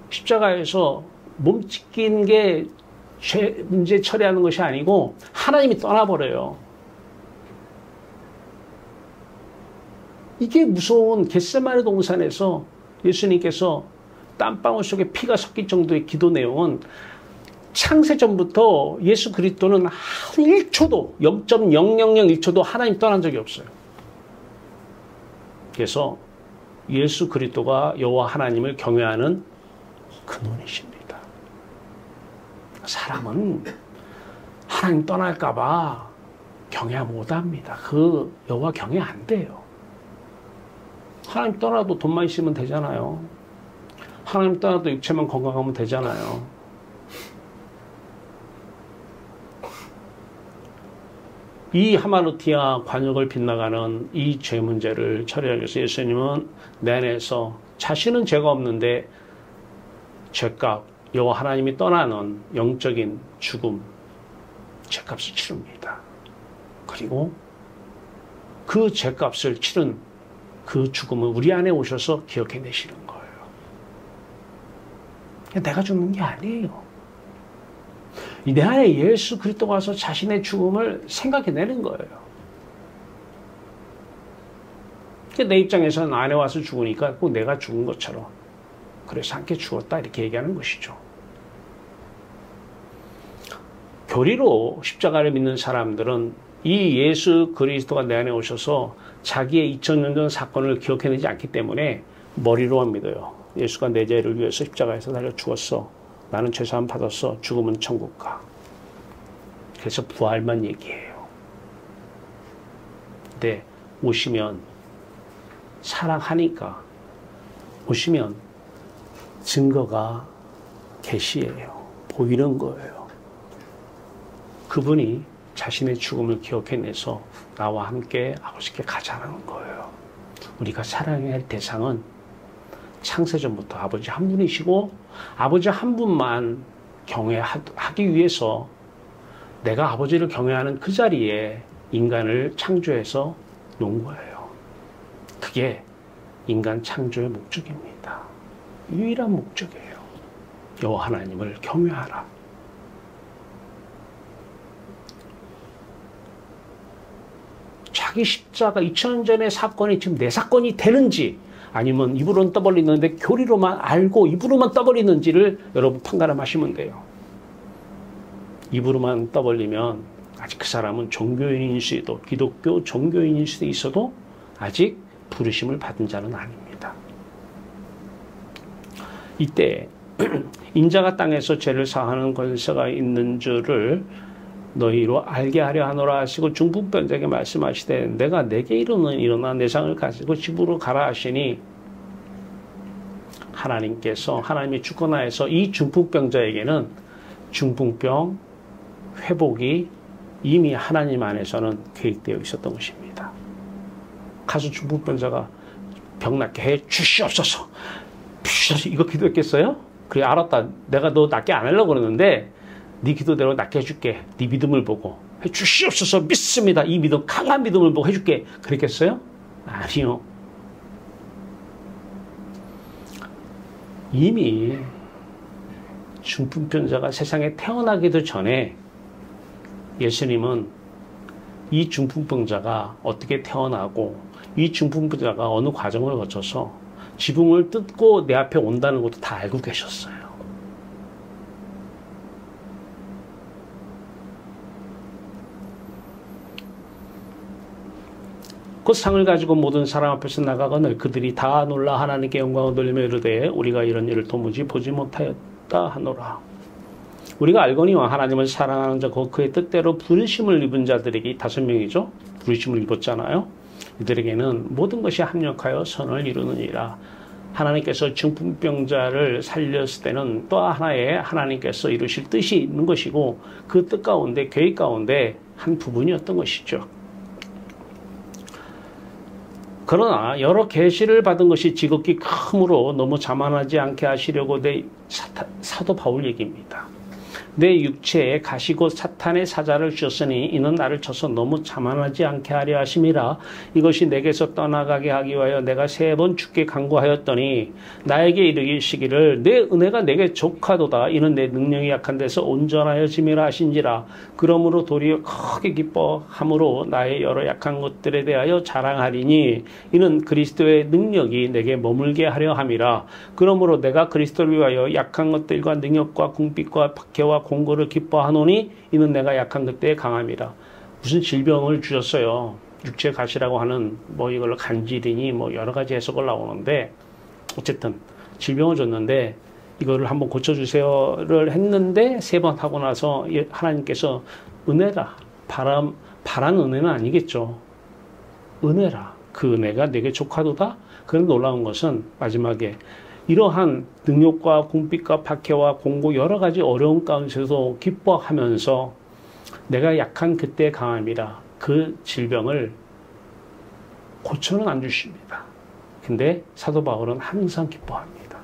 십자가에서 몸 찢긴 게 죄 문제 처리하는 것이 아니고 하나님이 떠나버려요. 이게 무서운 겟세마네 동산에서 예수님께서 땀방울 속에 피가 섞일 정도의 기도 내용은 창세전부터 예수 그리스도는 한 1초도 0.0001초도 하나님 떠난 적이 없어요. 그래서 예수 그리스도가 여호와 하나님을 경외하는 근원이십니다. 사람은 하나님 떠날까 봐 경외 못합니다. 그 여호와 경외 안 돼요. 하나님 떠나도 돈만 있으면 되잖아요. 하나님 떠나도 육체만 건강하면 되잖아요. 이 하마누티아 관역을 빗나가는 이 죄 문제를 처리하기 위해서 예수님은 내 안에서 자신은 죄가 없는데 죄값, 여호와 하나님이 떠나는 영적인 죽음, 죄값을 치릅니다. 그리고 그 죄값을 치른 그 죽음을 우리 안에 오셔서 기억해내시는 거예요. 내가 죽는 게 아니에요. 내 안에 예수 그리스도가 와서 자신의 죽음을 생각해내는 거예요. 내 입장에서는 안에 와서 죽으니까 꼭 내가 죽은 것처럼 그래서 함께 죽었다 이렇게 얘기하는 것이죠. 교리로 십자가를 믿는 사람들은 이 예수 그리스도가 내 안에 오셔서 자기의 2000년 전 사건을 기억해내지 않기 때문에 머리로만 믿어요. 예수가 내 죄를 위해서 십자가에서 달려 죽었어. 나는 죄사함 받았어. 죽으면 천국 가. 그래서 부활만 얘기해요. 근데 오시면 사랑하니까 오시면 증거가 계시예요. 보이는 거예요. 그분이 자신의 죽음을 기억해내서 나와 함께 아버지께 가자는 거예요. 우리가 사랑해야 할 대상은 창세전부터 아버지 한 분이시고 아버지 한 분만 경외하기 위해서 내가 아버지를 경외하는 그 자리에 인간을 창조해서 놓은 거예요. 그게 인간 창조의 목적입니다. 유일한 목적이에요. 여호와 하나님을 경외하라. 자기 십자가 2000년 전의 사건이 지금 내 사건이 되는지 아니면 입으로는 떠벌리는데 교리로만 알고 입으로만 떠벌리는지를 여러분 판가름하시면 돼요. 입으로만 떠벌리면 아직 그 사람은 종교인일 수도 기독교 종교인일 수도 있어도 아직 부르심을 받은 자는 아닙니다. 이때 인자가 땅에서 죄를 사하는 권세가 있는 줄을 너희로 알게 하려 하노라 하시고 중풍병자에게 말씀하시되 내가 내게 이르는 일어나 내 상을 가지고 집으로 가라 하시니 하나님이 주권하여서 이 중풍병자에게는 중풍병 회복이 이미 하나님 안에서는 계획되어 있었던 것입니다. 가서 중풍병자가 병 낫게 해 주시옵소서. 이거 기도했겠어요? 그래 알았다. 내가 너 낫게 안 하려고 그러는데 네 기도대로 낫게 해줄게. 네 믿음을 보고 해주시옵소서. 믿습니다. 이 믿음 강한 믿음을 보고 해줄게. 그랬겠어요? 아니요. 이미 중풍병자가 세상에 태어나기도 전에 예수님은 이 중풍병자가 어떻게 태어나고 이 중풍병자가 어느 과정을 거쳐서 지붕을 뜯고 내 앞에 온다는 것도 다 알고 계셨어요. 그 상을 가지고 모든 사람 앞에서 나가거늘 그들이 다 놀라 하나님께 영광을 돌리며 이르되 우리가 이런 일을 도무지 보지 못하였다 하노라. 우리가 알거니와 하나님을 사랑하는 자 곧 그의 뜻대로 부르심을 입은 자들에게 5명이죠. 부르심을 입었잖아요. 이들에게는 모든 것이 합력하여 선을 이루느니라. 하나님께서 중풍병자를 살렸을 때는 또 하나의 하나님께서 이루실 뜻이 있는 것이고 그 뜻 가운데 계획 가운데 한 부분이었던 것이죠. 그러나 여러 계시를 받은 것이 지극히 크므로 너무 자만하지 않게 하시려고 내 사도 바울 얘기입니다. 내 육체에 가시고 사탄의 사자를 주셨으니 이는 나를 쳐서 너무 자만하지 않게 하려 하심이라. 이것이 내게서 떠나가게 하기 위하여 내가 3번 주께 간구하였더니 나에게 이르시기를 내 은혜가 내게 족하도다. 이는 내 능력이 약한 데서 온전하여짐이라 하신지라. 그러므로 도리어 크게 기뻐함으로 나의 여러 약한 것들에 대하여 자랑하리니 이는 그리스도의 능력이 내게 머물게 하려 함이라. 그러므로 내가 그리스도를 위하여 약한 것들과 능력과 궁핍과 박해와 공고를 기뻐하노니 이는 내가 약한 그때의 강함이라. 무슨 질병을 주셨어요. 육체 가시라고 하는 이걸로 간질이니 여러 가지 해석을 나오는데 어쨌든 질병을 줬는데 이거를 한번 고쳐주세요를 했는데 3번 하고 나서 하나님께서 은혜라 바란 은혜는 아니겠죠. 은혜라 그 은혜가 내게 족하도다. 그런 놀라운 것은 마지막에 이러한 능력과 궁핍과 박해와 공고 여러 가지 어려운 가운데서도 기뻐하면서 내가 약한 그때 강함이라 그 질병을 고쳐는 안 주십니다. 근데 사도 바울은 항상 기뻐합니다.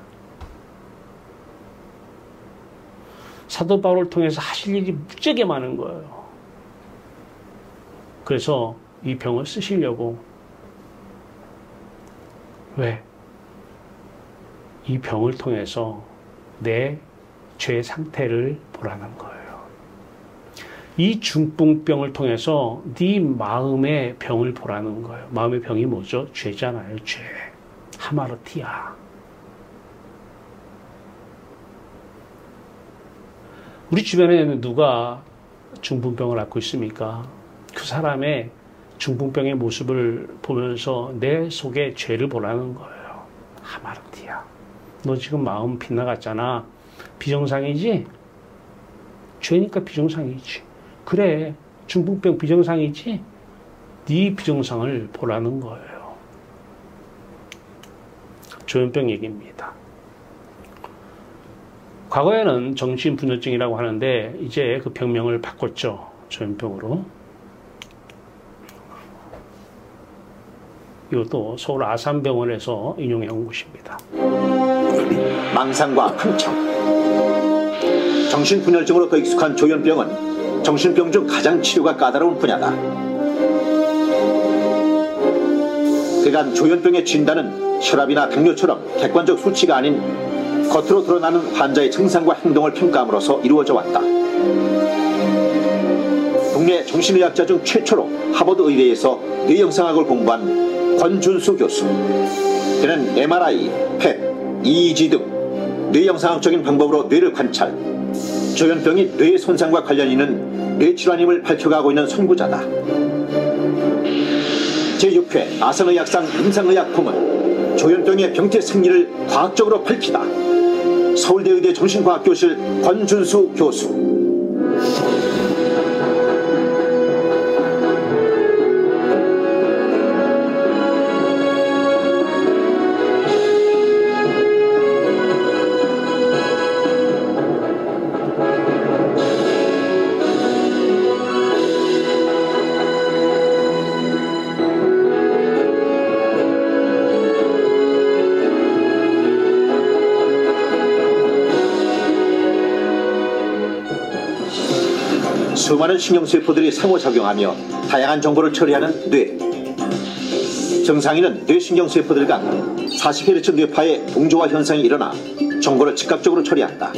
사도 바울을 통해서 하실 일이 무지하게 많은 거예요. 그래서 이 병을 쓰시려고 왜? 이 병을 통해서 내 죄 상태를 보라는 거예요. 이 중풍병을 통해서 네 마음의 병을 보라는 거예요. 마음의 병이 뭐죠? 죄잖아요. 죄. 하마르티아. 우리 주변에 누가 중풍병을 앓고 있습니까? 그 사람의 중풍병의 모습을 보면서 내 속에 죄를 보라는 거예요. 하마르티야. 너 지금 마음 빗나갔잖아. 비정상이지? 죄니까 비정상이지. 그래, 중풍병 비정상이지? 네 비정상을 보라는 거예요. 조현병 얘기입니다. 과거에는 정신분열증이라고 하는데 이제 그 병명을 바꿨죠. 조현병으로. 이것도 서울 아산병원에서 인용해 온 것입니다. 망상과 함청. 정신분열증으로 더 익숙한 조현병은 정신병 중 가장 치료가 까다로운 분야다. 그간 조현병의 진단은 혈압이나 당뇨처럼 객관적 수치가 아닌 겉으로 드러나는 환자의 증상과 행동을 평가함으로써 이루어져 왔다. 국내 정신의학자 중 최초로 하버드 의대에서 뇌영상학을 공부한 권준수 교수. 그는 MRI, PET, EEG 등 뇌영상학적인 방법으로 뇌를 관찰, 조현병이 뇌의 손상과 관련이 있는 뇌질환임을 밝혀가고 있는 선구자다. 제6회 아산의학상 임상의학 부문 조현병의 병태 생리를 과학적으로 밝히다. 서울대 의대 정신과학교실 권준수 교수. 수많은 신경세포들이 상호작용하며 다양한 정보를 처리하는 뇌. 정상인은 뇌신경세포들 간 40Hz 뇌파의 동조화 현상이 일어나 정보를 즉각적으로 처리한다.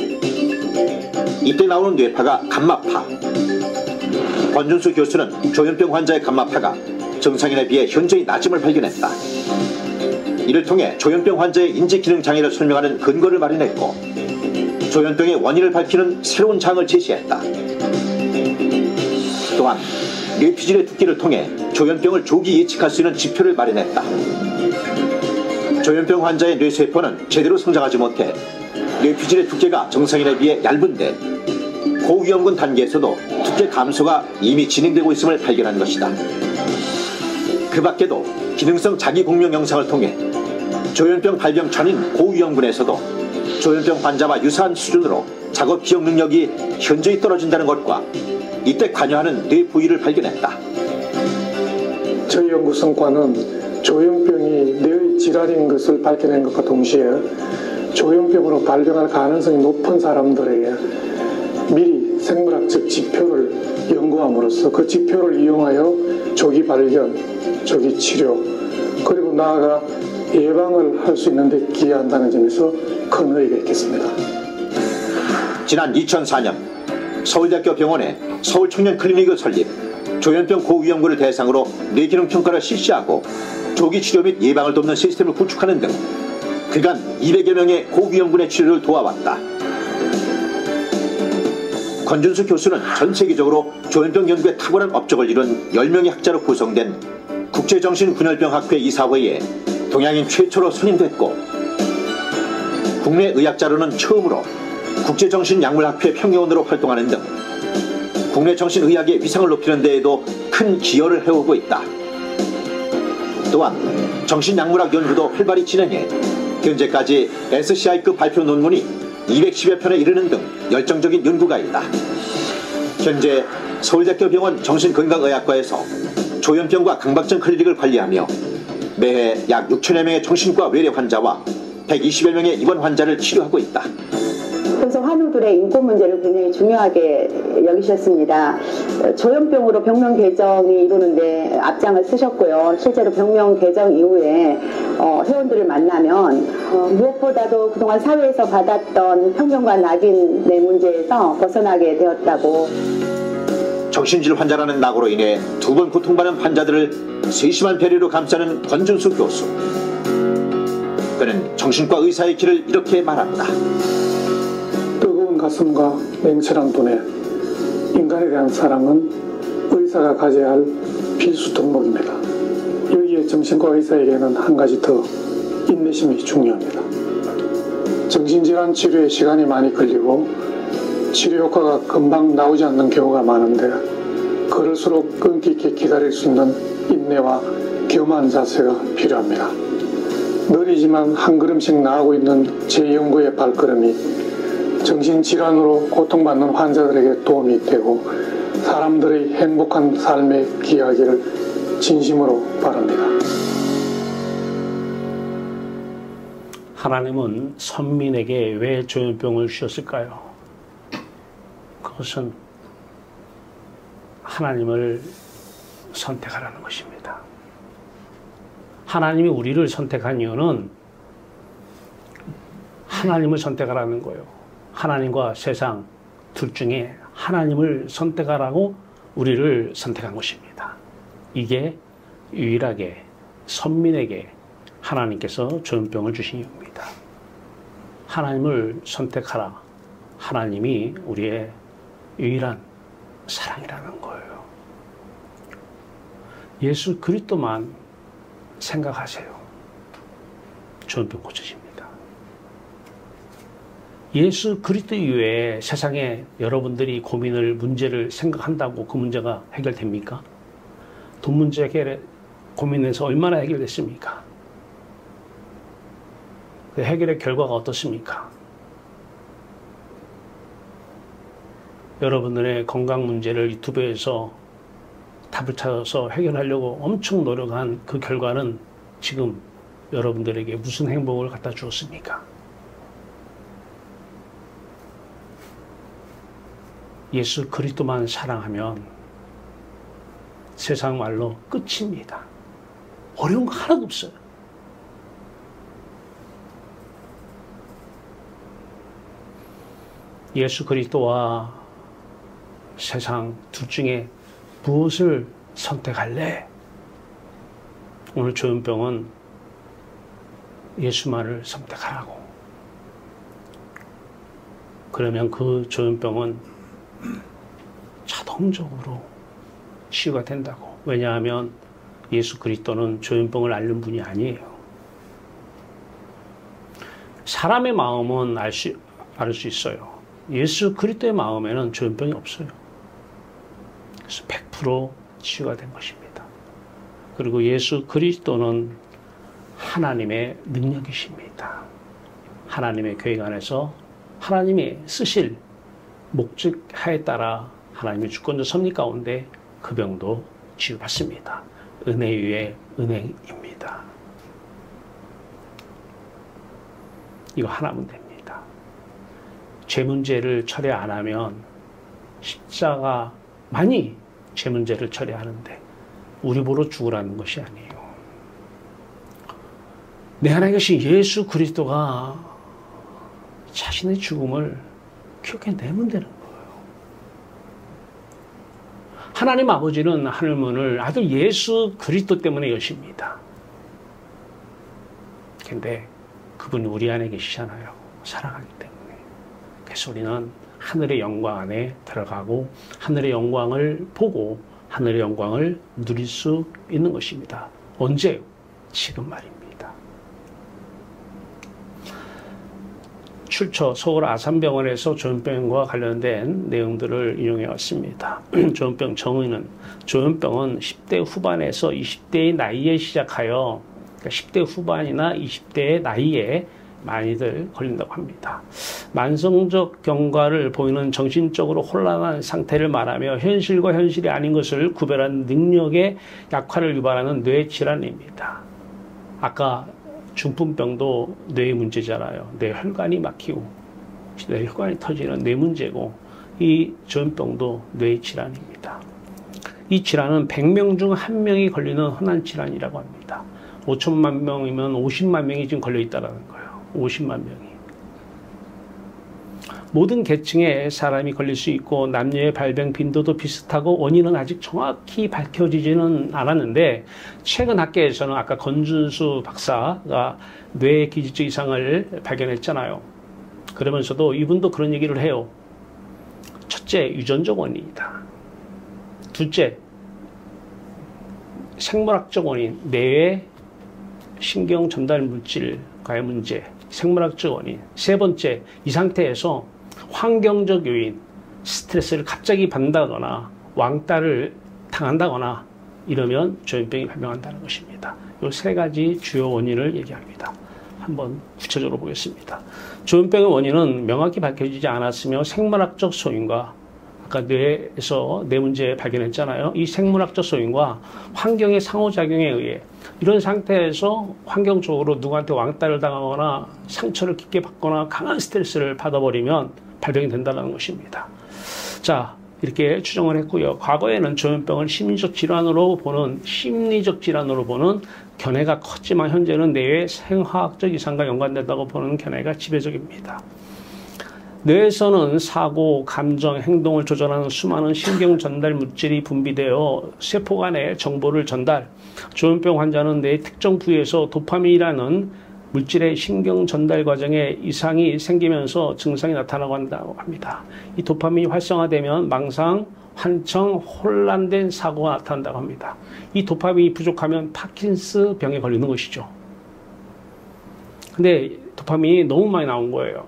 이때 나오는 뇌파가 감마파. 권준수 교수는 조현병 환자의 감마파가 정상인에 비해 현저히 낮음을 발견했다. 이를 통해 조현병 환자의 인지기능 장애를 설명하는 근거를 마련했고 조현병의 원인을 밝히는 새로운 장을 제시했다. 또한 뇌피질의 두께를 통해 조현병을 조기 예측할 수 있는 지표를 마련했다. 조현병 환자의 뇌세포는 제대로 성장하지 못해 뇌피질의 두께가 정상인에 비해 얇은데 고위험군 단계에서도 두께 감소가 이미 진행되고 있음을 발견한 것이다. 그 밖에도 기능성 자기공명 영상을 통해 조현병 발병 전인 고위험군에서도 조현병 환자와 유사한 수준으로 작업 기억 능력이 현저히 떨어진다는 것과 이때 관여하는 뇌 부위를 발견했다. 저희 연구 성과는 조현병이 뇌의 질환인 것을 밝혀낸 것과 동시에 조현병으로 발병할 가능성이 높은 사람들에게 미리 생물학적 지표를 연구함으로써 그 지표를 이용하여 조기 발견, 조기 치료, 그리고 나아가 예방을 할 수 있는 데 기여한다는 점에서 큰 의의가 있겠습니다. 지난 2004년 서울대학교 병원에 서울청년클리닉을 설립, 조현병 고위험군을 대상으로 뇌기능 평가를 실시하고 조기 치료 및 예방을 돕는 시스템을 구축하는 등 그간 200여 명의 고위험군의 치료를 도와왔다. 권준수 교수는 전 세계적으로 조현병 연구에 탁월한 업적을 이룬 10명의 학자로 구성된 국제정신분열병학회 이사회에 동양인 최초로 선임됐고 국내 의학자로는 처음으로 국제정신약물학회 평의원으로 활동하는 등 국내 정신의학의 위상을 높이는 데에도 큰 기여를 해오고 있다. 또한 정신약물학 연구도 활발히 진행해 현재까지 SCI급 발표 논문이 210여 편에 이르는 등 열정적인 연구가이다. 현재 서울대학교 병원 정신건강의학과에서 조현병과 강박증 클리닉을 관리하며 매해 약 6천여 명의 정신과 외래 환자와 120여 명의 입원 환자를 치료하고 있다. 그래서 환우들의 인권 문제를 굉장히 중요하게 여기셨습니다. 조현병으로 병명 개정이 이루는데 앞장을 쓰셨고요. 실제로 병명 개정 이후에 회원들을 만나면 무엇보다도 그동안 사회에서 받았던 편견과 낙인의 문제에서 벗어나게 되었다고. 정신질 환자라는 낙으로 인해 두 번 고통받는 환자들을 세심한 배려로 감싸는 권준수 교수. 그는 정신과 의사의 길을 이렇게 말한다. 뜨거운 가슴과 냉철한 눈에 인간에 대한 사랑은 의사가 가져야 할 필수 덕목입니다. 여기에 정신과 의사에게는 한 가지 더 인내심이 중요합니다. 정신질환 치료에 시간이 많이 걸리고 치료 효과가 금방 나오지 않는 경우가 많은데 그럴수록 끈기 있게 기다릴 수 있는 인내와 겸한 자세가 필요합니다. 느리지만 한 걸음씩 나아가고 있는 제 연구의 발걸음이 정신질환으로 고통받는 환자들에게 도움이 되고 사람들의 행복한 삶의 기하기를 진심으로 바랍니다. 하나님은 선민에게 왜 조현병을 주셨을까요? 그것은 하나님을 선택하라는 것입니다. 하나님이 우리를 선택한 이유는 하나님을 선택하라는 거예요. 하나님과 세상 둘 중에 하나님을 선택하라고 우리를 선택한 것입니다. 이게 유일하게 선민에게 하나님께서 조현병을 주신 이유입니다. 하나님을 선택하라. 하나님이 우리의 유일한 사랑이라는 거예요. 예수 그리스도만 생각하세요. 조현병 고쳐집니다. 예수 그리스도 이외에 세상에 여러분들이 고민을, 문제를 생각한다고 그 문제가 해결됩니까? 돈 문제 해결에 고민해서 얼마나 해결됐습니까? 그 해결의 결과가 어떻습니까? 여러분들의 건강 문제를 유튜브에서 답을 찾아서 해결하려고 엄청 노력한 그 결과는 지금 여러분들에게 무슨 행복을 갖다 주었습니까? 예수 그리스도만 사랑하면 세상 말로 끝입니다. 어려운 거 하나도 없어요. 예수 그리스도와 세상 둘 중에 무엇을 선택할래? 오늘 조현병은 예수만을 선택하라고. 그러면 그 조현병은 자동적으로 치유가 된다고. 왜냐하면 예수 그리스도는 조현병을 앓는 분이 아니에요. 사람의 마음은 알 수 있어요. 예수 그리스도의 마음에는 조현병이 없어요. 그래서 100% 치유가 된 것입니다. 그리고 예수 그리스도는 하나님의 능력이십니다. 하나님의 계획 안에서 하나님이 쓰실 목적하에 따라 하나님의 주권적 섭리 가운데 그 병도 치유받습니다. 은혜 위에 은혜입니다. 이거 하나면 됩니다. 죄 문제를 처리 안 하면 십자가만이 죄 문제를 처리하는데 우리 보러 죽으라는 것이 아니에요. 내 안에 계신 예수 그리스도가 자신의 죽음을 기억해내면 되는 거예요. 하나님 아버지는 하늘문을 아들 예수 그리스도 때문에 여십니다. 근데 그분이 우리 안에 계시잖아요. 사랑하기 때문에. 그래서 우리는 하늘의 영광 안에 들어가고 하늘의 영광을 보고 하늘의 영광을 누릴 수 있는 것입니다. 언제요? 지금 말입니다. 출처 서울 아산병원에서 조현병과 관련된 내용들을 인용해 왔습니다. 조현병 정의는 조현병은 10대 후반에서 20대의 나이에 시작하여 그러니까 10대 후반이나 20대의 나이에 많이들 걸린다고 합니다. 만성적 경과를 보이는 정신적으로 혼란한 상태를 말하며 현실과 현실이 아닌 것을 구별하는 능력의 약화를 유발하는 뇌 질환입니다. 아까 중풍병도 뇌의 문제잖아요. 뇌 혈관이 막히고 뇌 혈관이 터지는 뇌 문제고 이 조현병도 뇌 질환입니다. 이 질환은 100명 중 1명이 걸리는 흔한 질환이라고 합니다. 5천만 명이면 50만 명이 지금 걸려 있다는 거예요. 50만 명이. 모든 계층의 사람이 걸릴 수 있고 남녀의 발병 빈도도 비슷하고 원인은 아직 정확히 밝혀지지는 않았는데 최근 학계에서는 아까 건준수 박사가 뇌 기질적 이상을 발견했잖아요. 그러면서도 이분도 그런 얘기를 해요. 첫째, 유전적 원인이다. 둘째, 생물학적 원인, 뇌의 신경 전달 물질과의 문제, 생물학적 원인. 세 번째, 이 상태에서 환경적 요인, 스트레스를 갑자기 받는다거나 왕따를 당한다거나 이러면 조현병이 발병한다는 것입니다. 이 세 가지 주요 원인을 얘기합니다. 한번 구체적으로 보겠습니다. 조현병의 원인은 명확히 밝혀지지 않았으며 생물학적 소인과 아까 뇌에서 뇌 문제 발견했잖아요. 이 생물학적 소인과 환경의 상호작용에 의해 이런 상태에서 환경적으로 누구한테 왕따를 당하거나 상처를 깊게 받거나 강한 스트레스를 받아버리면 발병이 된다는 것입니다. 자, 이렇게 추정을 했고요. 과거에는 조현병을 심리적 질환으로 보는 견해가 컸지만 현재는 뇌의 생화학적 이상과 연관된다고 보는 견해가 지배적입니다. 뇌에서는 사고, 감정, 행동을 조절하는 수많은 신경 전달 물질이 분비되어 세포 간에 정보를 전달. 조현병 환자는 뇌의 특정 부위에서 도파민이라는 물질의 신경 전달 과정에 이상이 생기면서 증상이 나타나고 한다고 합니다. 이 도파민이 활성화되면 망상, 환청, 혼란된 사고가 나타난다고 합니다. 이 도파민이 부족하면 파킨스 병에 걸리는 것이죠. 근데 도파민이 너무 많이 나온 거예요.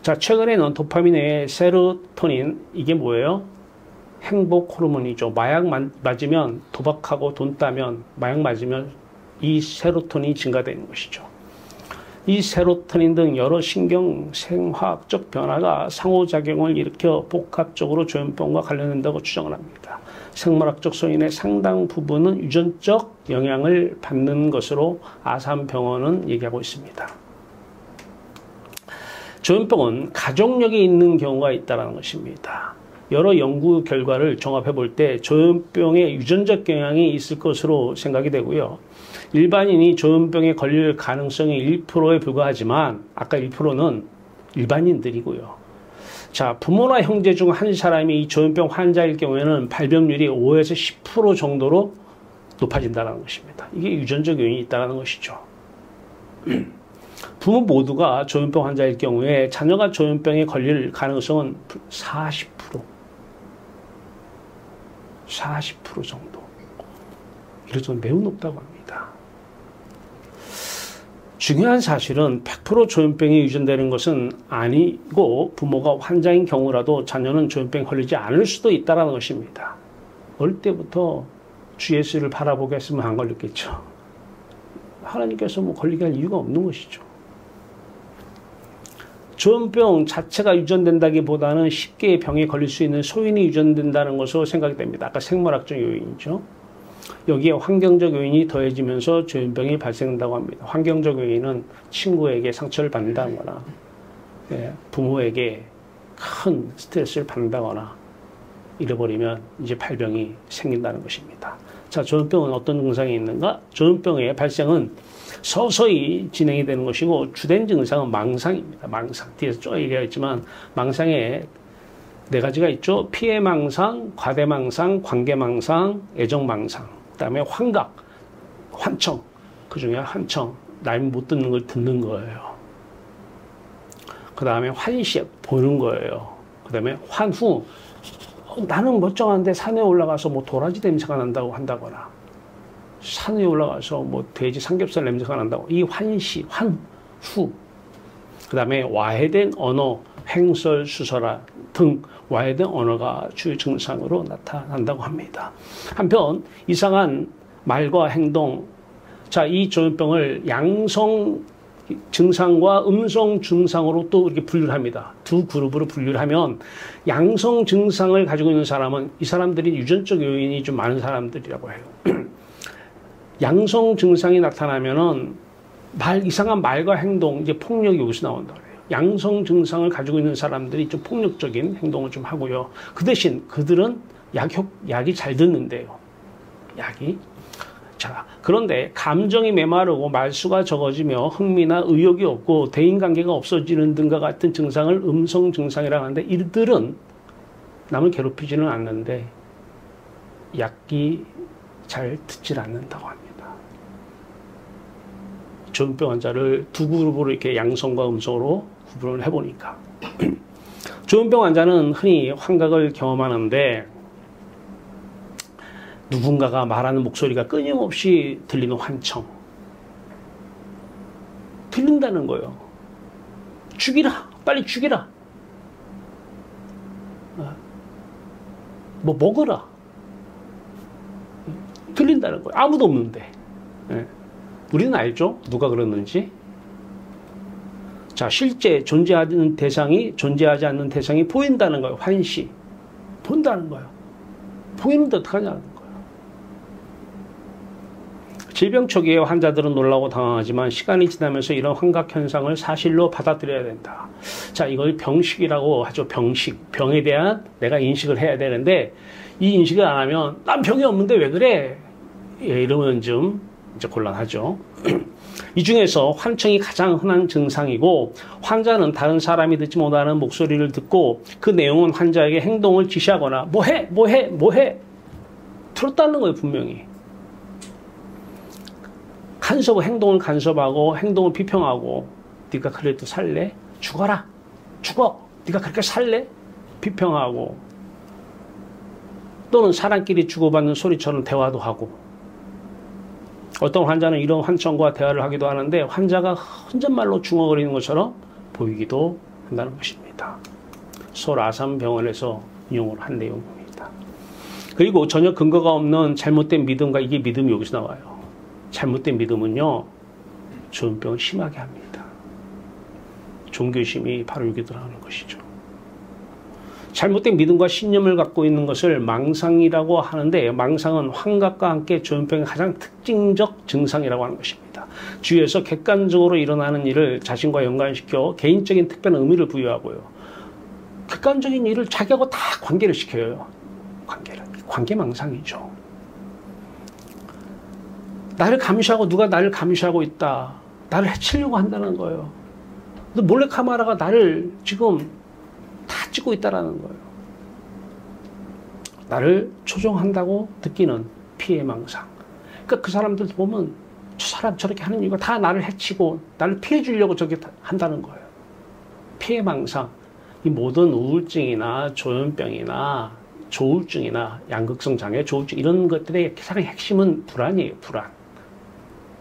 자, 최근에는 도파민 외에 세로토닌, 이게 뭐예요? 행복 호르몬이죠. 마약 맞으면, 도박하고 돈 따면, 마약 맞으면 이 세로토닌이 증가되는 것이죠. 이 세로토닌 등 여러 신경 생화학적 변화가 상호작용을 일으켜 복합적으로 조현병과 관련된다고 추정을 합니다. 생물학적 소인의 상당 부분은 유전적 영향을 받는 것으로 아산병원은 얘기하고 있습니다. 조현병은 가족력이 있는 경우가 있다는 것입니다. 여러 연구 결과를 종합해 볼 때 조현병의 유전적 경향이 있을 것으로 생각이 되고요. 일반인이 조현병에 걸릴 가능성이 1%에 불과하지만 아까 1%는 일반인들이고요. 자, 부모나 형제 중 한 사람이 이 조현병 환자일 경우에는 발병률이 5에서 10% 정도로 높아진다는 것입니다. 이게 유전적 요인이 있다는 것이죠. 부모 모두가 조현병 환자일 경우에 자녀가 조현병에 걸릴 가능성은 40% 정도. 이래서 매우 높다고 합니다. 중요한 사실은 100% 조현병이 유전되는 것은 아니고 부모가 환자인 경우라도 자녀는 조현병에 걸리지 않을 수도 있다는 것입니다. 어릴 때부터 주 예수를 바라보게 했으면 안 걸렸겠죠. 하나님께서 뭐 걸리게 할 이유가 없는 것이죠. 조현병 자체가 유전된다기보다는 쉽게 병에 걸릴 수 있는 소인이 유전된다는 것으로 생각이 됩니다. 아까 생물학적 요인이죠. 여기에 환경적 요인이 더해지면서 조현병이 발생한다고 합니다. 환경적 요인은 친구에게 상처를 받는다거나 부모에게 큰 스트레스를 받는다거나 이래버리면 이제 발병이 생긴다는 것입니다. 자, 조현병은 어떤 증상이 있는가? 조현병의 발생은 서서히 진행이 되는 것이고 주된 증상은 망상입니다. 망상. 뒤에서 쭉 얘기했지만 망상에 4가지가 있죠. 피해망상, 과대망상, 관계망상, 애정망상. 그 다음에 환각, 환청. 그 중에 환청. 남 못 듣는 걸 듣는 거예요. 그 다음에 환식, 보는 거예요. 그 다음에 환후. 나는 멀쩡한데 산에 올라가서 뭐 도라지 냄새가 난다고 한다거나 산에 올라가서 뭐 돼지 삼겹살 냄새가 난다고. 이 환시, 환후. 그 다음에 와해된 언어, 횡설, 수설화 등 와해된 언어가 주요 증상으로 나타난다고 합니다. 한편 이상한 말과 행동. 자, 이 조현병을 양성 증상과 음성 증상으로 또 이렇게 분류를 합니다. 두 그룹으로 분류를 하면 양성 증상을 가지고 있는 사람은 이 사람들이 유전적 요인이 좀 많은 사람들이라고 해요. 양성 증상이 나타나면은 이상한 말과 행동, 이제 폭력이 여기서 나온다고 해요. 양성 증상을 가지고 있는 사람들이 좀 폭력적인 행동을 좀 하고요. 그 대신 그들은 약이 잘 듣는데요. 약이. 자, 그런데 감정이 메마르고 말수가 적어지며 흥미나 의욕이 없고 대인관계가 없어지는 등과 같은 증상을 음성 증상이라고 하는데 이들은 남을 괴롭히지는 않는데 약이 잘 듣질 않는다고 합니다. 조현병 환자를 두 그룹으로 이렇게 양성과 음성으로 구분을 해보니까 조현병 환자는 흔히 환각을 경험하는데 누군가가 말하는 목소리가 끊임없이 들리는 환청. 들린다는 거예요. 죽이라! 빨리 죽이라! 뭐 먹어라! 들린다는 거예요. 아무도 없는데. 우리는 알죠? 누가 그러는지. 자, 실제 존재하는 대상이 존재하지 않는 대상이 보인다는 거예요. 환시. 본다는 거예요. 보이는데 어떡하냐는 거예요. 질병 초기에 환자들은 놀라고 당황하지만 시간이 지나면서 이런 환각 현상을 사실로 받아들여야 된다. 자, 이걸 병식이라고 하죠. 병식. 병에 대한 내가 인식을 해야 되는데 이 인식을 안 하면 난 병이 없는데 왜 그래? 예, 이러면 좀 이제 곤란하죠. 이 중에서 환청이 가장 흔한 증상이고 환자는 다른 사람이 듣지 못하는 목소리를 듣고 그 내용은 환자에게 행동을 지시하거나 뭐해 들었다는 거예요. 분명히. 행동을 간섭하고 행동을 비평하고 네가 그래도 살래? 죽어라. 죽어. 네가 그렇게 살래? 비평하고 또는 사람끼리 주고받는 소리처럼 대화도 하고 어떤 환자는 이런 환청과 대화를 하기도 하는데 환자가 혼잣말로 중얼거리는 것처럼 보이기도 한다는 것입니다. 서울 아산병원에서 인용을 한 내용입니다. 그리고 전혀 근거가 없는 잘못된 믿음과 이게 믿음이 여기서 나와요. 잘못된 믿음은요, 조현병을 심하게 합니다. 종교심이 바로 여기 들어가는 것이죠. 잘못된 믿음과 신념을 갖고 있는 것을 망상이라고 하는데 망상은 환각과 함께 조현병의 가장 특징적 증상이라고 하는 것입니다. 주위에서 객관적으로 일어나는 일을 자신과 연관시켜 개인적인 특별한 의미를 부여하고요. 객관적인 일을 자기하고 다 관계를 시켜요. 관계망상이죠. 나를 감시하고 누가 나를 감시하고 있다. 나를 해치려고 한다는 거예요. 몰래카메라가 나를 지금 다 찍고 있다는 거예요. 나를 조종한다고 느끼는 피해망상. 그러니까 그 사람들 보면 저 사람 저렇게 하는 이유가 다 나를 해치고 나를 피해 주려고 저렇게 한다는 거예요. 피해망상. 이 모든 우울증이나 조현병이나 조울증이나 양극성 장애, 조울증 이런 것들의 가장 핵심은 불안이에요.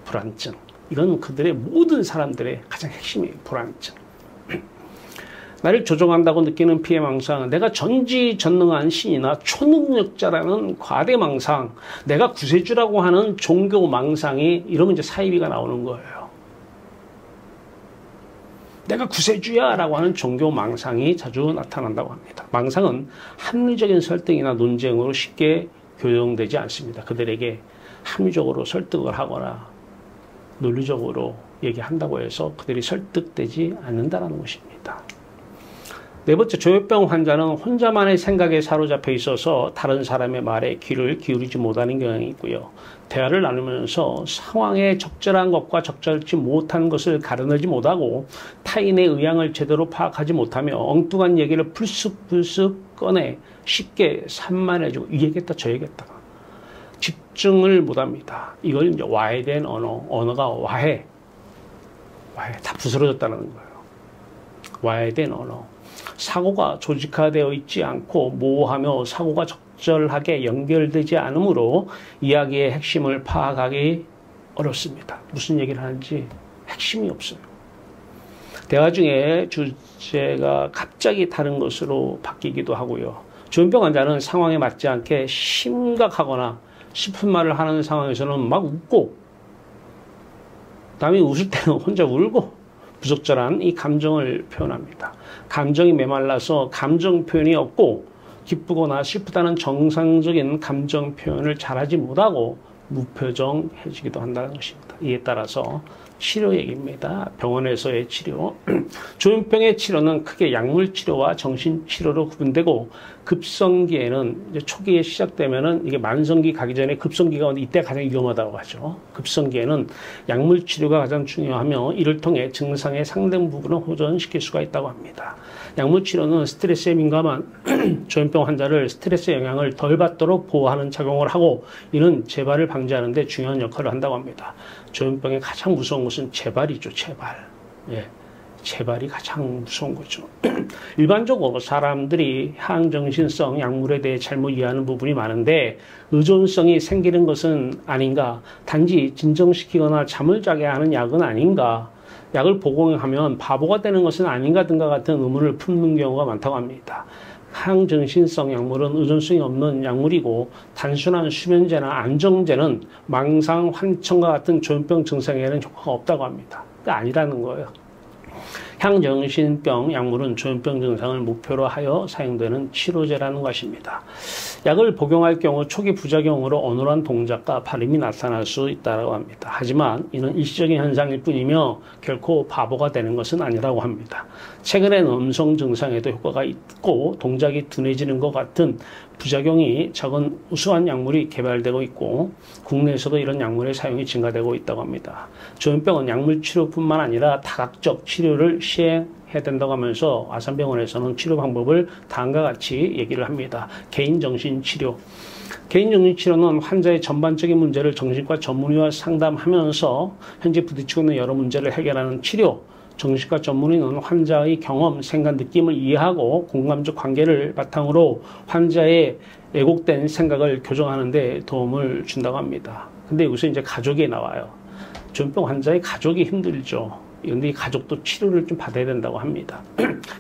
불안증. 이건 그들의 모든 사람들의 가장 핵심이에요. 불안증. 나를 조종한다고 느끼는 피해망상, 내가 전지전능한 신이나 초능력자라는 과대망상, 내가 구세주라고 하는 종교망상이 이러면 이제 사이비가 나오는 거예요. 내가 구세주야 라고 하는 종교망상이 자주 나타난다고 합니다. 망상은 합리적인 설득이나 논쟁으로 쉽게 교정되지 않습니다. 그들에게 합리적으로 설득을 하거나 논리적으로 얘기한다고 해서 그들이 설득되지 않는다는 것입니다. 네 번째, 조현병 환자는 혼자만의 생각에 사로잡혀 있어서 다른 사람의 말에 귀를 기울이지 못하는 경향이 있고요. 대화를 나누면서 상황의 적절한 것과 적절치 못한 것을 가려내지 못하고 타인의 의향을 제대로 파악하지 못하며 엉뚱한 얘기를 불쑥불쑥 꺼내 쉽게 산만해지고 이 얘기했다 저 얘기했다. 집중을 못합니다. 이걸 이제 와해된 언어가 와해 다 부스러졌다는 거예요. 와해된 언어. 사고가 조직화되어 있지 않고 모호하며 사고가 적절하게 연결되지 않으므로 이야기의 핵심을 파악하기 어렵습니다. 무슨 얘기를 하는지 핵심이 없어요. 대화 중에 주제가 갑자기 다른 것으로 바뀌기도 하고요. 조현병 환자는 상황에 맞지 않게 심각하거나 싶은 말을 하는 상황에서는 막 웃고 남이 웃을 때는 혼자 울고 부적절한 이 감정을 표현합니다. 감정이 메말라서 감정 표현이 없고 기쁘거나 슬프다는 정상적인 감정 표현을 잘하지 못하고 무표정해지기도 한다는 것입니다. 이에 따라서 치료 얘기입니다. 병원에서의 치료. 조현병의 치료는 크게 약물 치료와 정신 치료로 구분되고 급성기에는 이제 초기에 시작되면은 이게 만성기 가기 전에 급성기가 오는데 이때 가장 위험하다고 하죠. 급성기에는 약물 치료가 가장 중요하며 이를 통해 증상의 상당 부분을 호전시킬 수가 있다고 합니다. 약물 치료는 스트레스에 민감한 조현병 환자를 스트레스 영향을 덜 받도록 보호하는 작용을 하고 이는 재발을 방지하는 데 중요한 역할을 한다고 합니다. 조현병의 가장 무서운 것은 재발이죠. 재발. 예. 재발이 가장 무서운 거죠. 일반적으로 사람들이 항정신성 약물에 대해 잘못 이해하는 부분이 많은데 의존성이 생기는 것은 아닌가, 단지 진정시키거나 잠을 자게 하는 약은 아닌가, 약을 복용하면 바보가 되는 것은 아닌가 등과 같은 의문을 품는 경우가 많다고 합니다. 항정신성 약물은 의존성이 없는 약물이고 단순한 수면제나 안정제는 망상, 환청과 같은 조현병 증상에는 효과가 없다고 합니다. 그러니까 아니라는 거예요. 향정신병 약물은 조현병 증상을 목표로 하여 사용되는 치료제라는 것입니다. 약을 복용할 경우 초기 부작용으로 어눌한 동작과 발음이 나타날 수 있다고 합니다. 하지만 이는 일시적인 현상일 뿐이며 결코 바보가 되는 것은 아니라고 합니다. 최근에는 음성 증상에도 효과가 있고 동작이 둔해지는 것 같은 부작용이 적은 우수한 약물이 개발되고 있고 국내에서도 이런 약물의 사용이 증가되고 있다고 합니다. 조현병은 약물 치료뿐만 아니라 다각적 치료를 시행해야 된다고 하면서 아산병원에서는 치료 방법을 다음과 같이 얘기를 합니다. 개인정신치료. 개인정신치료는 환자의 전반적인 문제를 정신과 전문의와 상담하면서 현재 부딪히고 있는 여러 문제를 해결하는 치료. 정신과 전문의는 환자의 경험, 생각, 느낌을 이해하고 공감적 관계를 바탕으로 환자의 왜곡된 생각을 교정하는 데 도움을 준다고 합니다. 근데 여기서 이제 가족이 나와요. 조현병 환자의 가족이 힘들죠. 그런데 이 가족도 치료를 좀 받아야 된다고 합니다.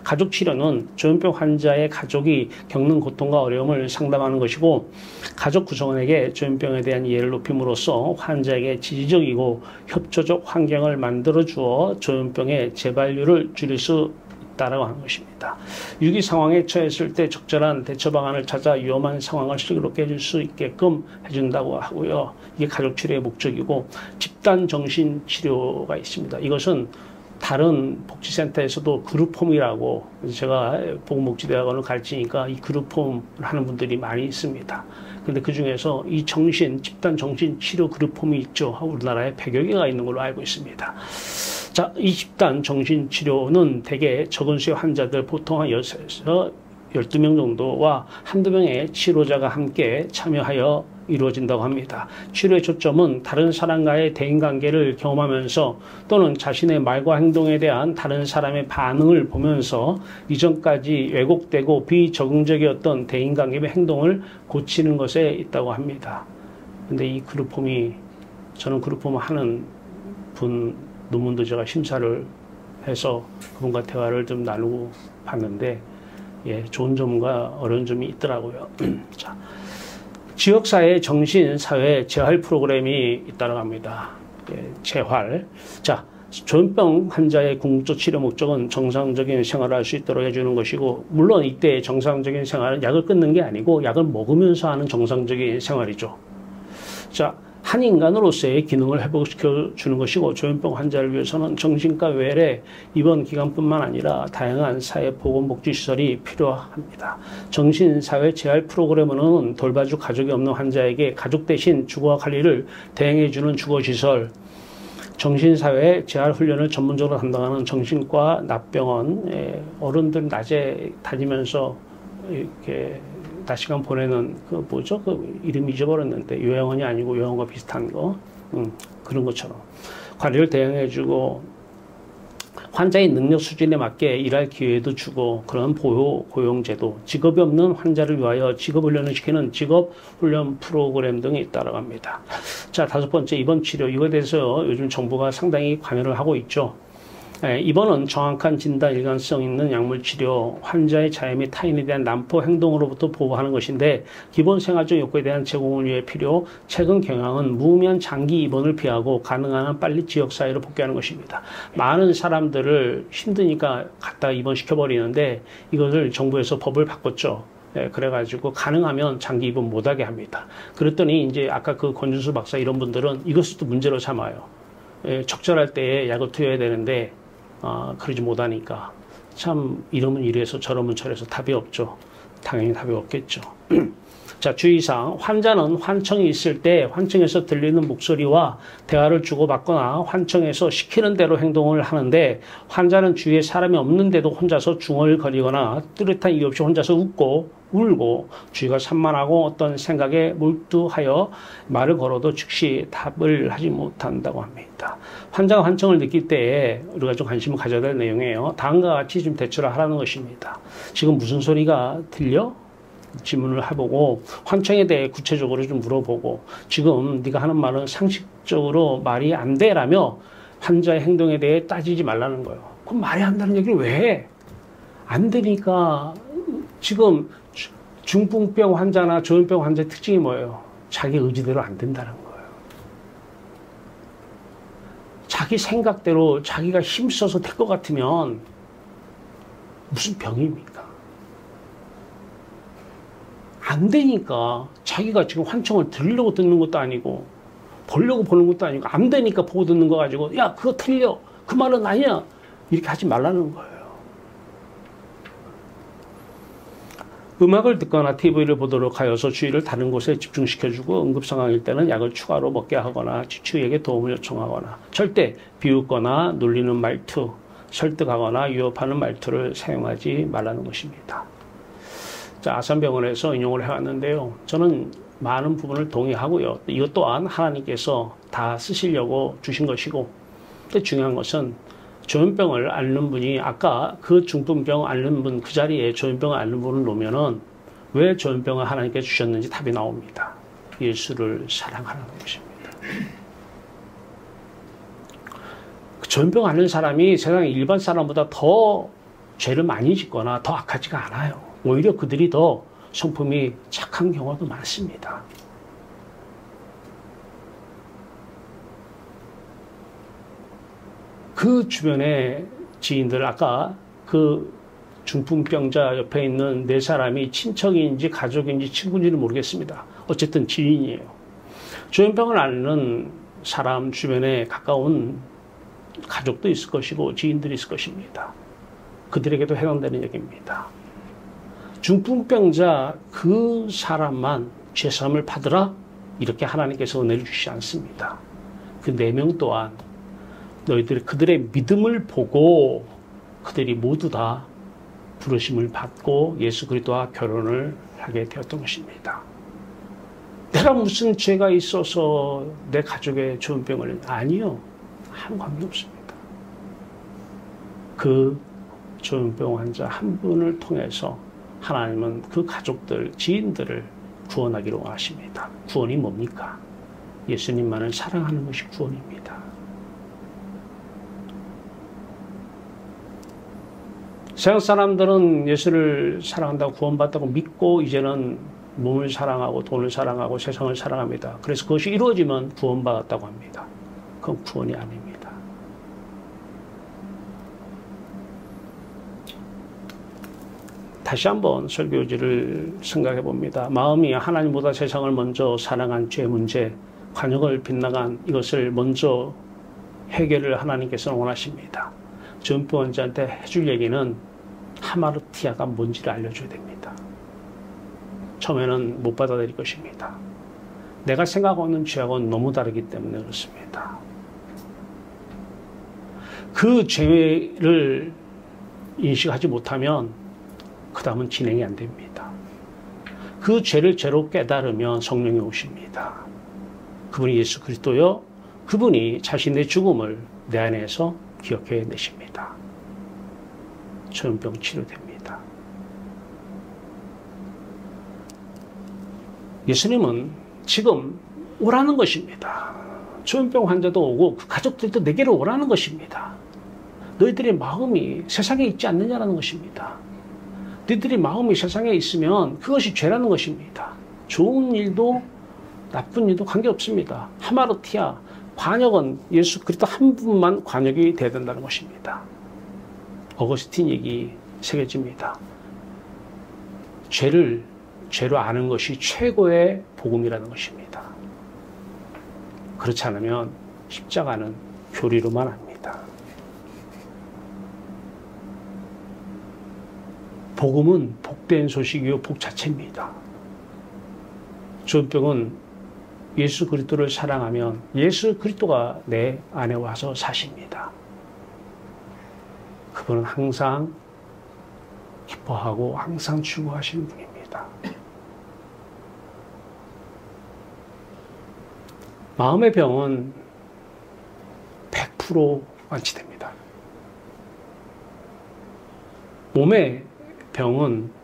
가족 치료는 조현병 환자의 가족이 겪는 고통과 어려움을 상담하는 것이고 가족 구성원에게 조현병에 대한 이해를 높임으로써 환자에게 지지적이고 협조적 환경을 만들어 주어 조현병의 재발률을 줄일 수 있다고 하는 것입니다. 위기 상황에 처했을 때 적절한 대처 방안을 찾아 위험한 상황을 슬기롭게 해줄 수 있게끔 해준다고 하고요. 이게 가족 치료의 목적이고 집단 정신 치료가 있습니다. 이것은 다른 복지센터에서도 그룹홈이라고, 제가 보건복지대학원을 가르치니까 이 그룹홈을 하는 분들이 많이 있습니다. 근데 그 중에서 이 집단 정신 치료 그룹홈이 있죠. 우리나라에 100여 개가 있는 걸로 알고 있습니다. 자, 이 집단 정신 치료는 대개 적은 수의 환자들, 보통 한 6에서 12명 정도와 한두 명의 치료자가 함께 참여하여 이루어진다고 합니다. 치료의 초점은 다른 사람과의 대인관계를 경험하면서 또는 자신의 말과 행동에 대한 다른 사람의 반응을 보면서 이전까지 왜곡되고 비적응적이었던 대인관계의 행동을 고치는 것에 있다고 합니다. 근데 이 그룹홈이, 저는 그룹홈을 하는 분 논문도 제가 심사를 해서 그분과 대화를 좀 나누고 봤는데, 예, 좋은 점과 어려운 점이 있더라고요. 자, 지역사회 정신사회 재활 프로그램이 있다고 합니다. 예, 재활. 자, 조현병 환자의 궁극적 치료 목적은 정상적인 생활을 할 수 있도록 해주는 것이고, 물론 이때 정상적인 생활은 약을 끊는 게 아니고 약을 먹으면서 하는 정상적인 생활이죠. 자, 한 인간으로서의 기능을 회복시켜 주는 것이고, 조현병 환자를 위해서는 정신과 외래 입원 기간뿐만 아니라 다양한 사회 보건복지시설이 필요합니다. 정신사회 재활 프로그램은 돌봐줄 가족이 없는 환자에게 가족 대신 주거와 관리를 대행해 주는 주거시설, 정신사회 재활 훈련을 전문적으로 담당하는 정신과 납병원, 어른들 낮에 다니면서 이렇게 낮 시간 보내는 그 뭐죠? 그 이름 잊어버렸는데, 요양원이 아니고 요양원과 비슷한 거, 그런 것처럼 관리를 대행해주고 환자의 능력 수준에 맞게 일할 기회도 주고 그런 고용제도, 직업이 없는 환자를 위하여 직업훈련을 시키는 직업훈련 프로그램 등이 있다고 합니다. 자, 5번째, 입원 치료. 이거에 대해서 요즘 정부가 상당히 관여를 하고 있죠. 입원은 정확한 진단, 일관성 있는 약물 치료, 환자의 자해 및 타인에 대한 난포 행동으로부터 보호하는 것인데, 기본 생활적 욕구에 대한 제공을 위해 필요. 최근 경향은 무의미한 장기 입원을 피하고 가능한 한 빨리 지역사회로 복귀하는 것입니다. 많은 사람들을 힘드니까 갖다 입원시켜버리는데 이것을 정부에서 법을 바꿨죠. 그래가지고 가능하면 장기 입원 못하게 합니다. 그랬더니 이제 아까 그 권준수 박사 이런 분들은 이것을 또 문제로 삼아요. 적절할 때에 약을 투여해야 되는데 그러지 못하니까 참 이러면 이래서 저러면 저래서 답이 없죠. 당연히 답이 없겠죠. 자, 주의사항. 환자는 환청이 있을 때 환청에서 들리는 목소리와 대화를 주고받거나 환청에서 시키는 대로 행동을 하는데, 환자는 주위에 사람이 없는데도 혼자서 중얼거리거나 뚜렷한 이유 없이 혼자서 웃고 울고 주위가 산만하고 어떤 생각에 몰두하여 말을 걸어도 즉시 답을 하지 못한다고 합니다. 환자가 환청을 느낄 때에 우리가 좀 관심을 가져야 될 내용이에요. 다음과 같이 좀 대처를 하라는 것입니다. 지금 무슨 소리가 들려? 질문을 해보고 환청에 대해 구체적으로 좀 물어보고, 지금 네가 하는 말은 상식적으로 말이 안 돼라며 환자의 행동에 대해 따지지 말라는 거예요. 그럼 말이 안 된다는 얘기를 왜 해? 안 되니까. 지금 중풍병 환자나 조현병 환자의 특징이 뭐예요? 자기 의지대로 안 된다는 거예요. 자기 생각대로 자기가 힘써서 될 것 같으면 무슨 병입니까? 안 되니까. 자기가 지금 환청을 들으려고 듣는 것도 아니고 보려고 보는 것도 아니고 안 되니까 보고 듣는 거 가지고 야 그거 틀려, 그 말은 아니야, 이렇게 하지 말라는 거예요. 음악을 듣거나 TV를 보도록 하여서 주의를 다른 곳에 집중시켜주고 응급 상황일 때는 약을 추가로 먹게 하거나 치료에게 도움을 요청하거나, 절대 비웃거나 놀리는 말투, 설득하거나 유혹하는 말투를 사용하지 말라는 것입니다. 자, 아산병원에서 인용을 해왔는데요. 저는 많은 부분을 동의하고요. 이것 또한 하나님께서 다 쓰시려고 주신 것이고, 근데 중요한 것은 조현병을 앓는 분이, 아까 그 중풍병 앓는 분 그 자리에 조현병을 앓는 분을 놓으면은 왜 조현병을 하나님께 주셨는지 답이 나옵니다. 예수를 사랑하는 것입니다. 조현병 앓는 사람이 세상 일반 사람보다 더 죄를 많이 짓거나 더 악하지가 않아요. 오히려 그들이 더 성품이 착한 경우도 많습니다. 그 주변의 지인들, 아까 그 중풍병자 옆에 있는 네 사람이 친척인지 가족인지 친구인지는 모르겠습니다. 어쨌든 지인이에요. 조현병을 앓는 사람 주변에 가까운 가족도 있을 것이고 지인들이 있을 것입니다. 그들에게도 해당되는 얘기입니다. 중풍병자 그 사람만 죄사함을 받으라, 이렇게 하나님께서 은혜를 주시지 않습니다. 그 4명 또한 너희들이 그들의 믿음을 보고 그들이 모두 다 부르심을 받고 예수 그리스도와 결혼을 하게 되었던 것입니다. 내가 무슨 죄가 있어서 내 가족의 조현병을, 아니요, 아무 관계 없습니다. 그 조현병 환자 한 분을 통해서 하나님은 그 가족들, 지인들을 구원하기로 하십니다. 구원이 뭡니까? 예수님만을 사랑하는 것이 구원입니다. 세상 사람들은 예수를 사랑한다고 구원받다고 믿고 이제는 몸을 사랑하고 돈을 사랑하고 세상을 사랑합니다. 그래서 그것이 이루어지면 구원받았다고 합니다. 그건 구원이 아닙니다. 다시 한번 설교지를 생각해 봅니다. 마음이 하나님보다 세상을 먼저 사랑한 죄 문제, 관역을 빗나간 이것을 먼저 해결을 하나님께서는 원하십니다. 조현병 환자한테 해줄 얘기는 하마르티아가 뭔지를 알려줘야 됩니다. 처음에는 못 받아들일 것입니다. 내가 생각하고 있는 죄하고는 너무 다르기 때문에 그렇습니다. 그 죄를 인식하지 못하면 그 다음은 진행이 안 됩니다. 그 죄를 죄로 깨달으면 성령이 오십니다. 그분이 예수 그리스도요, 그분이 자신의 죽음을 내 안에서 기억해 내십니다. 조현병 치료됩니다. 예수님은 지금 오라는 것입니다. 조현병 환자도 오고 그 가족들도 내게로 오라는 것입니다. 너희들의 마음이 세상에 있지 않느냐라는 것입니다. 너희들의 마음이 세상에 있으면 그것이 죄라는 것입니다. 좋은 일도 나쁜 일도 관계없습니다. 하마르티아, 관역은 예수 그리스도 한 분만 관역이 되어야 된다는 것입니다. 어거스틴 얘기 새겨집니다. 죄를 죄로 아는 것이 최고의 복음이라는 것입니다. 그렇지 않으면 십자가는 교리로만 합니다. 복음은 복된 소식이요 복 자체입니다. 조현병은 예수 그리스도를 사랑하면 예수 그리스도가 내 안에 와서 사십니다. 그분은 항상 기뻐하고 항상 추구하시는 분입니다. 마음의 병은 100% 완치됩니다. 몸의 병은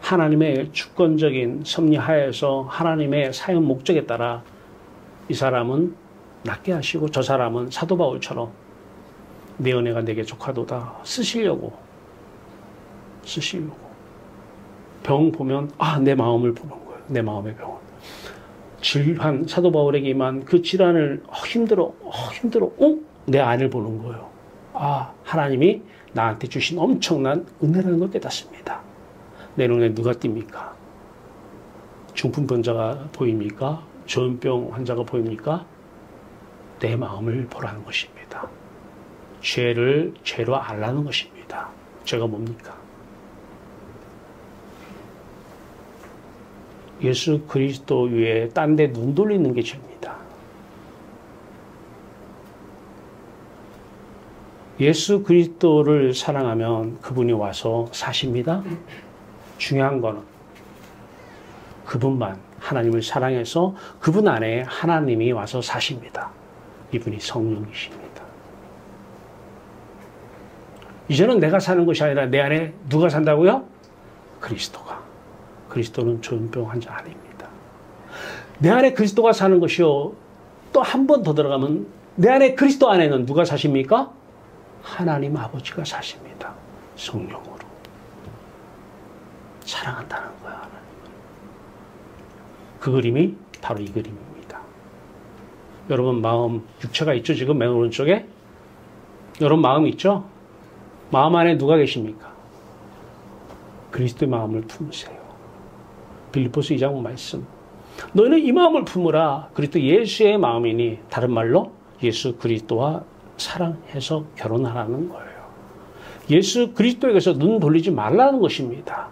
하나님의 주권적인 섭리하에서 하나님의 사용 목적에 따라 이 사람은 낫게 하시고 저 사람은 사도 바울처럼 내 은혜가 내게 족하도다 쓰시려고 병 보면 내 마음을 보는 거예요. 내 마음의 병은 질환 사도 바울에게 임한 그 질환을 힘들어 내 안을 보는 거예요. 하나님이 나한테 주신 엄청난 은혜라는 걸 깨닫습니다. 내 눈에 누가 띕니까? 중풍병자가 보입니까? 조현병 환자가 보입니까? 내 마음을 보라는 것입니다. 죄를 죄로 알라는 것입니다. 죄가 뭡니까? 예수 그리스도 위에 딴 데 눈 돌리는 게 죄입니다. 예수 그리스도를 사랑하면 그분이 와서 사십니다. 중요한 거는 그분만 하나님을 사랑해서 그분 안에 하나님이 와서 사십니다. 이분이 성령이십니다. 이제는 내가 사는 것이 아니라 내 안에 누가 산다고요? 그리스도가. 그리스도는 조현병 환자 아닙니다. 내 안에 그리스도가 사는 것이요. 또 한 번 더 들어가면 내 안에 그리스도 안에는 누가 사십니까? 하나님 아버지가 사십니다. 성령으로. 사랑한다는 거야, 하나님은. 그 그림이 바로 이 그림입니다. 여러분 마음, 육체가 있죠? 지금 맨 오른쪽에? 여러분 마음 있죠? 마음 안에 누가 계십니까? 그리스도의 마음을 품으세요. 빌립보서 2장 말씀. 너희는 이 마음을 품으라. 그리스도 예수의 마음이니 다른 말로 예수 그리스도와 사랑해서 결혼하라는 거예요. 예수 그리스도에게서 눈 돌리지 말라는 것입니다.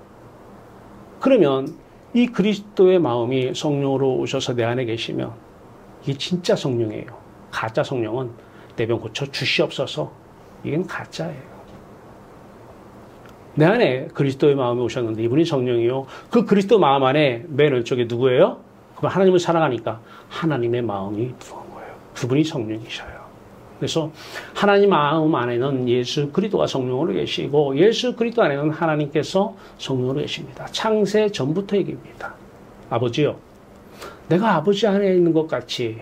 그러면 이 그리스도의 마음이 성령으로 오셔서 내 안에 계시면 이게 진짜 성령이에요. 가짜 성령은 내 병 고쳐 주시옵소서. 이건 가짜예요. 내 안에 그리스도의 마음이 오셨는데 이분이 성령이요. 그 그리스도 마음 안에 맨 왼쪽에 누구예요? 그럼 하나님을 사랑하니까 하나님의 마음이 들어온 거예요. 그분이 성령이셔요. 그래서 하나님 마음 안에는 예수 그리스도가 성령으로 계시고 예수 그리스도 안에는 하나님께서 성령으로 계십니다. 창세 전부터 얘기입니다. 아버지요. 내가 아버지 안에 있는 것 같이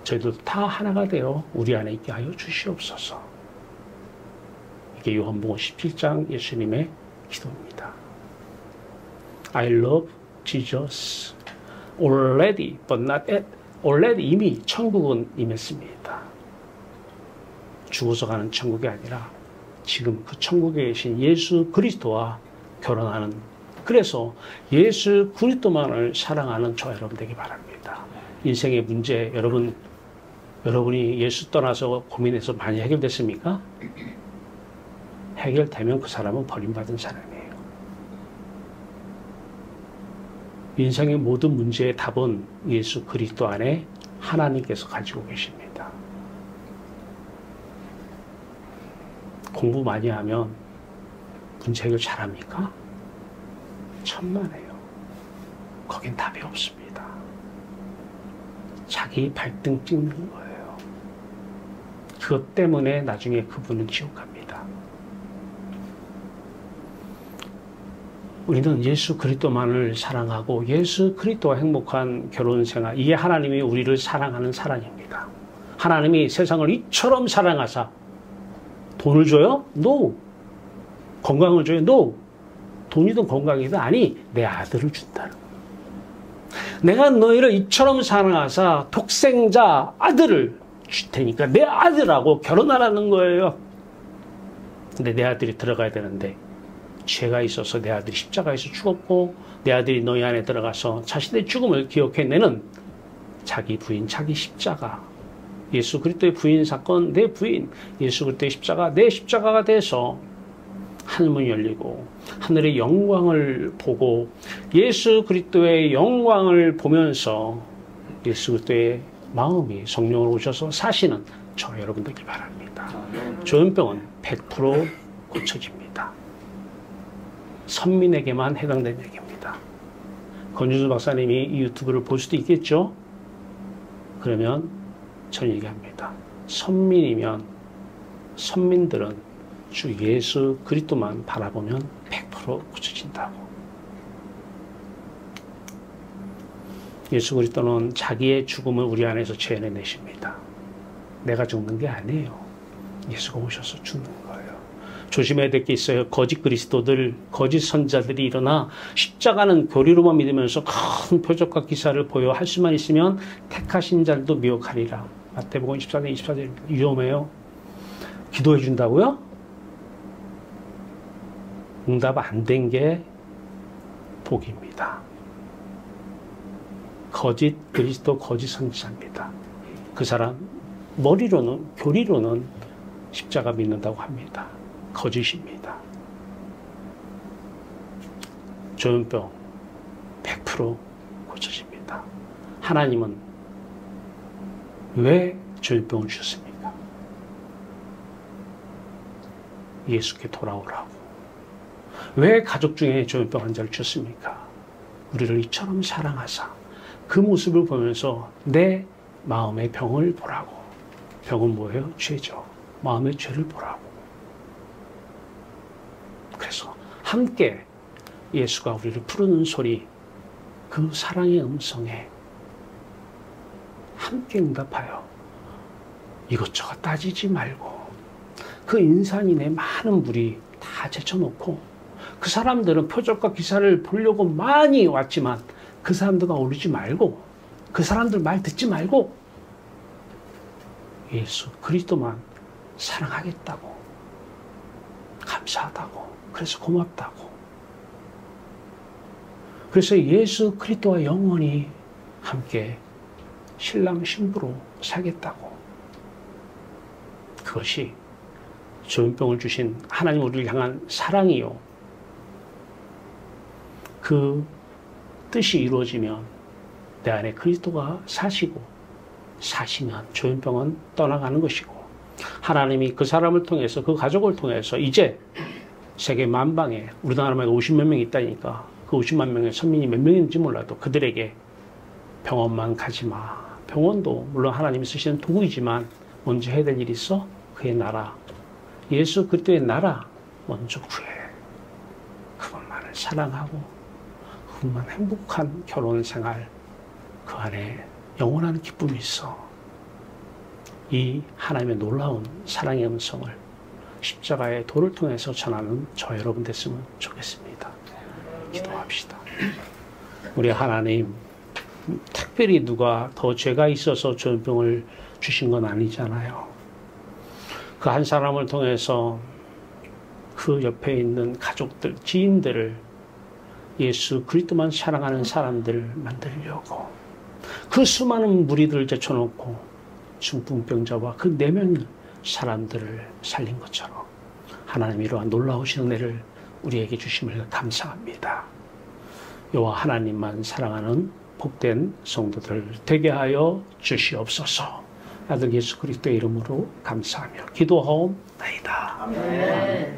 저희들도 다 하나가 되어 우리 안에 있게 하여 주시옵소서. 이게 요한복음 17장 예수님의 기도입니다. I love Jesus already, but not yet. already 이미 천국은 임했습니다. 죽어서 가는 천국이 아니라 지금 그 천국에 계신 예수 그리스도와 결혼하는, 그래서 예수 그리스도만을 사랑하는 저 여러분 되기 바랍니다. 인생의 문제 여러분이 예수 떠나서 고민해서 많이 해결됐습니까? 해결되면 그 사람은 버림받은 사람이에요. 인생의 모든 문제의 답은 예수 그리스도 안에 하나님께서 가지고 계십니다. 공부 많이 하면 문제 해결 잘합니까? 천만에요. 거긴 답이 없습니다. 자기 발등 찍는 거예요. 그것 때문에 나중에 그분은 지옥 갑니다. 우리는 예수 그리스도만을 사랑하고 예수 그리스도와 행복한 결혼 생활, 이게 하나님이 우리를 사랑하는 사랑입니다. 하나님이 세상을 이처럼 사랑하사 돈을 줘요? No. 건강을 줘요? No. 돈이든 건강이든 아니, 내 아들을 준다는 거예요. 내가 너희를 이처럼 사랑하사 독생자 아들을 줄 테니까 내 아들하고 결혼하라는 거예요. 근데 내 아들이 들어가야 되는데 죄가 있어서 내 아들이 십자가에서 죽었고 내 아들이 너희 안에 들어가서 자신의 죽음을 기억해내는 자기 부인, 자기 십자가, 예수 그리스도의 부인 사건, 내 부인, 예수 그리스도의 십자가, 내 십자가가 돼서 하늘문이 열리고 하늘의 영광을 보고 예수 그리스도의 영광을 보면서 예수 그리스도의 마음이 성령으로 오셔서 사시는 저 여러분들이 바랍니다. 조현병은 100% 고쳐집니다. 선민에게만 해당되는 얘기입니다. 권준수 박사님이 이 유튜브를 볼 수도 있겠죠? 그러면 저는 얘기합니다. 선민이면 선민들은 주 예수 그리스도만 바라보면 100% 고쳐진다고. 예수 그리스도는 자기의 죽음을 우리 안에서 재현해내십니다. 내가 죽는 게 아니에요. 예수가 오셔서 죽는 거예요. 조심해야 될 게 있어요. 거짓 그리스도들, 거짓 선자들이 일어나 십자가는 교리로만 믿으면서 큰 표적과 기사를 보여 할 수만 있으면 택하신 자들도 미혹하리라. 마태복음 14장 24절 위험해요. 기도해 준다고요? 응답 안 된 게 복입니다. 거짓 그리스도, 거짓 선지자입니다. 그 사람 머리로는, 교리로는 십자가 믿는다고 합니다. 거짓입니다. 조현병 100% 고쳐집니다. 하나님은 왜 조현병을 주셨습니까? 예수께 돌아오라고. 왜 가족 중에 조현병 환자를 주셨습니까? 우리를 이처럼 사랑하사 그 모습을 보면서 내 마음의 병을 보라고. 병은 뭐예요? 죄죠. 마음의 죄를 보라고. 그래서 함께 예수가 우리를 부르는 소리, 그 사랑의 음성에 함께 응답하여 이것저것 따지지 말고 그 인산인의 많은 무리 다 제쳐놓고 그 사람들은 표적과 기사를 보려고 많이 왔지만 그 사람들과 어울리지 말고 그 사람들 말 듣지 말고 예수 그리스도만 사랑하겠다고, 감사하다고, 그래서 고맙다고. 그래서 예수 그리스도와 영원히 함께 신랑 신부로 살겠다고. 그것이 조현병을 주신 하나님 우리를 향한 사랑이요. 그 뜻이 이루어지면 내 안에 그리스도가 사시고 사시면 조현병은 떠나가는 것이고 하나님이 그 사람을 통해서 그 가족을 통해서 이제 세계 만방에 우리나라만 50몇 명 있다니까 그 50만 명의 선민이 몇 명인지 몰라도 그들에게 병원만 가지 마. 병원도 물론 하나님이 쓰시는 도구이지만 먼저 해야 될 일이 있어. 그의 나라, 예수 그리스도의 나라 먼저 구해. 그것만을 사랑하고 그것만 행복한 결혼 생활, 그 안에 영원한 기쁨이 있어. 이 하나님의 놀라운 사랑의 음성을 십자가의 도를 통해서 전하는 저 여러분 됐으면 좋겠습니다. 기도합시다. 우리 하나님, 특별히 누가 더 죄가 있어서 조현병을 주신 건 아니잖아요. 그 한 사람을 통해서 그 옆에 있는 가족들, 지인들을 예수 그리스도만 사랑하는 사람들을 만들려고 그 수많은 무리들을 제쳐놓고 중풍병자와 그 4명의 사람들을 살린 것처럼 하나님 이러한 놀라우신 은혜를 우리에게 주심을 감사합니다. 여호와 하나님만 사랑하는 복된 성도들 되게 하여 주시옵소서. 아들 예수 그리스도의 이름으로 감사하며 기도하옵나이다. 아멘.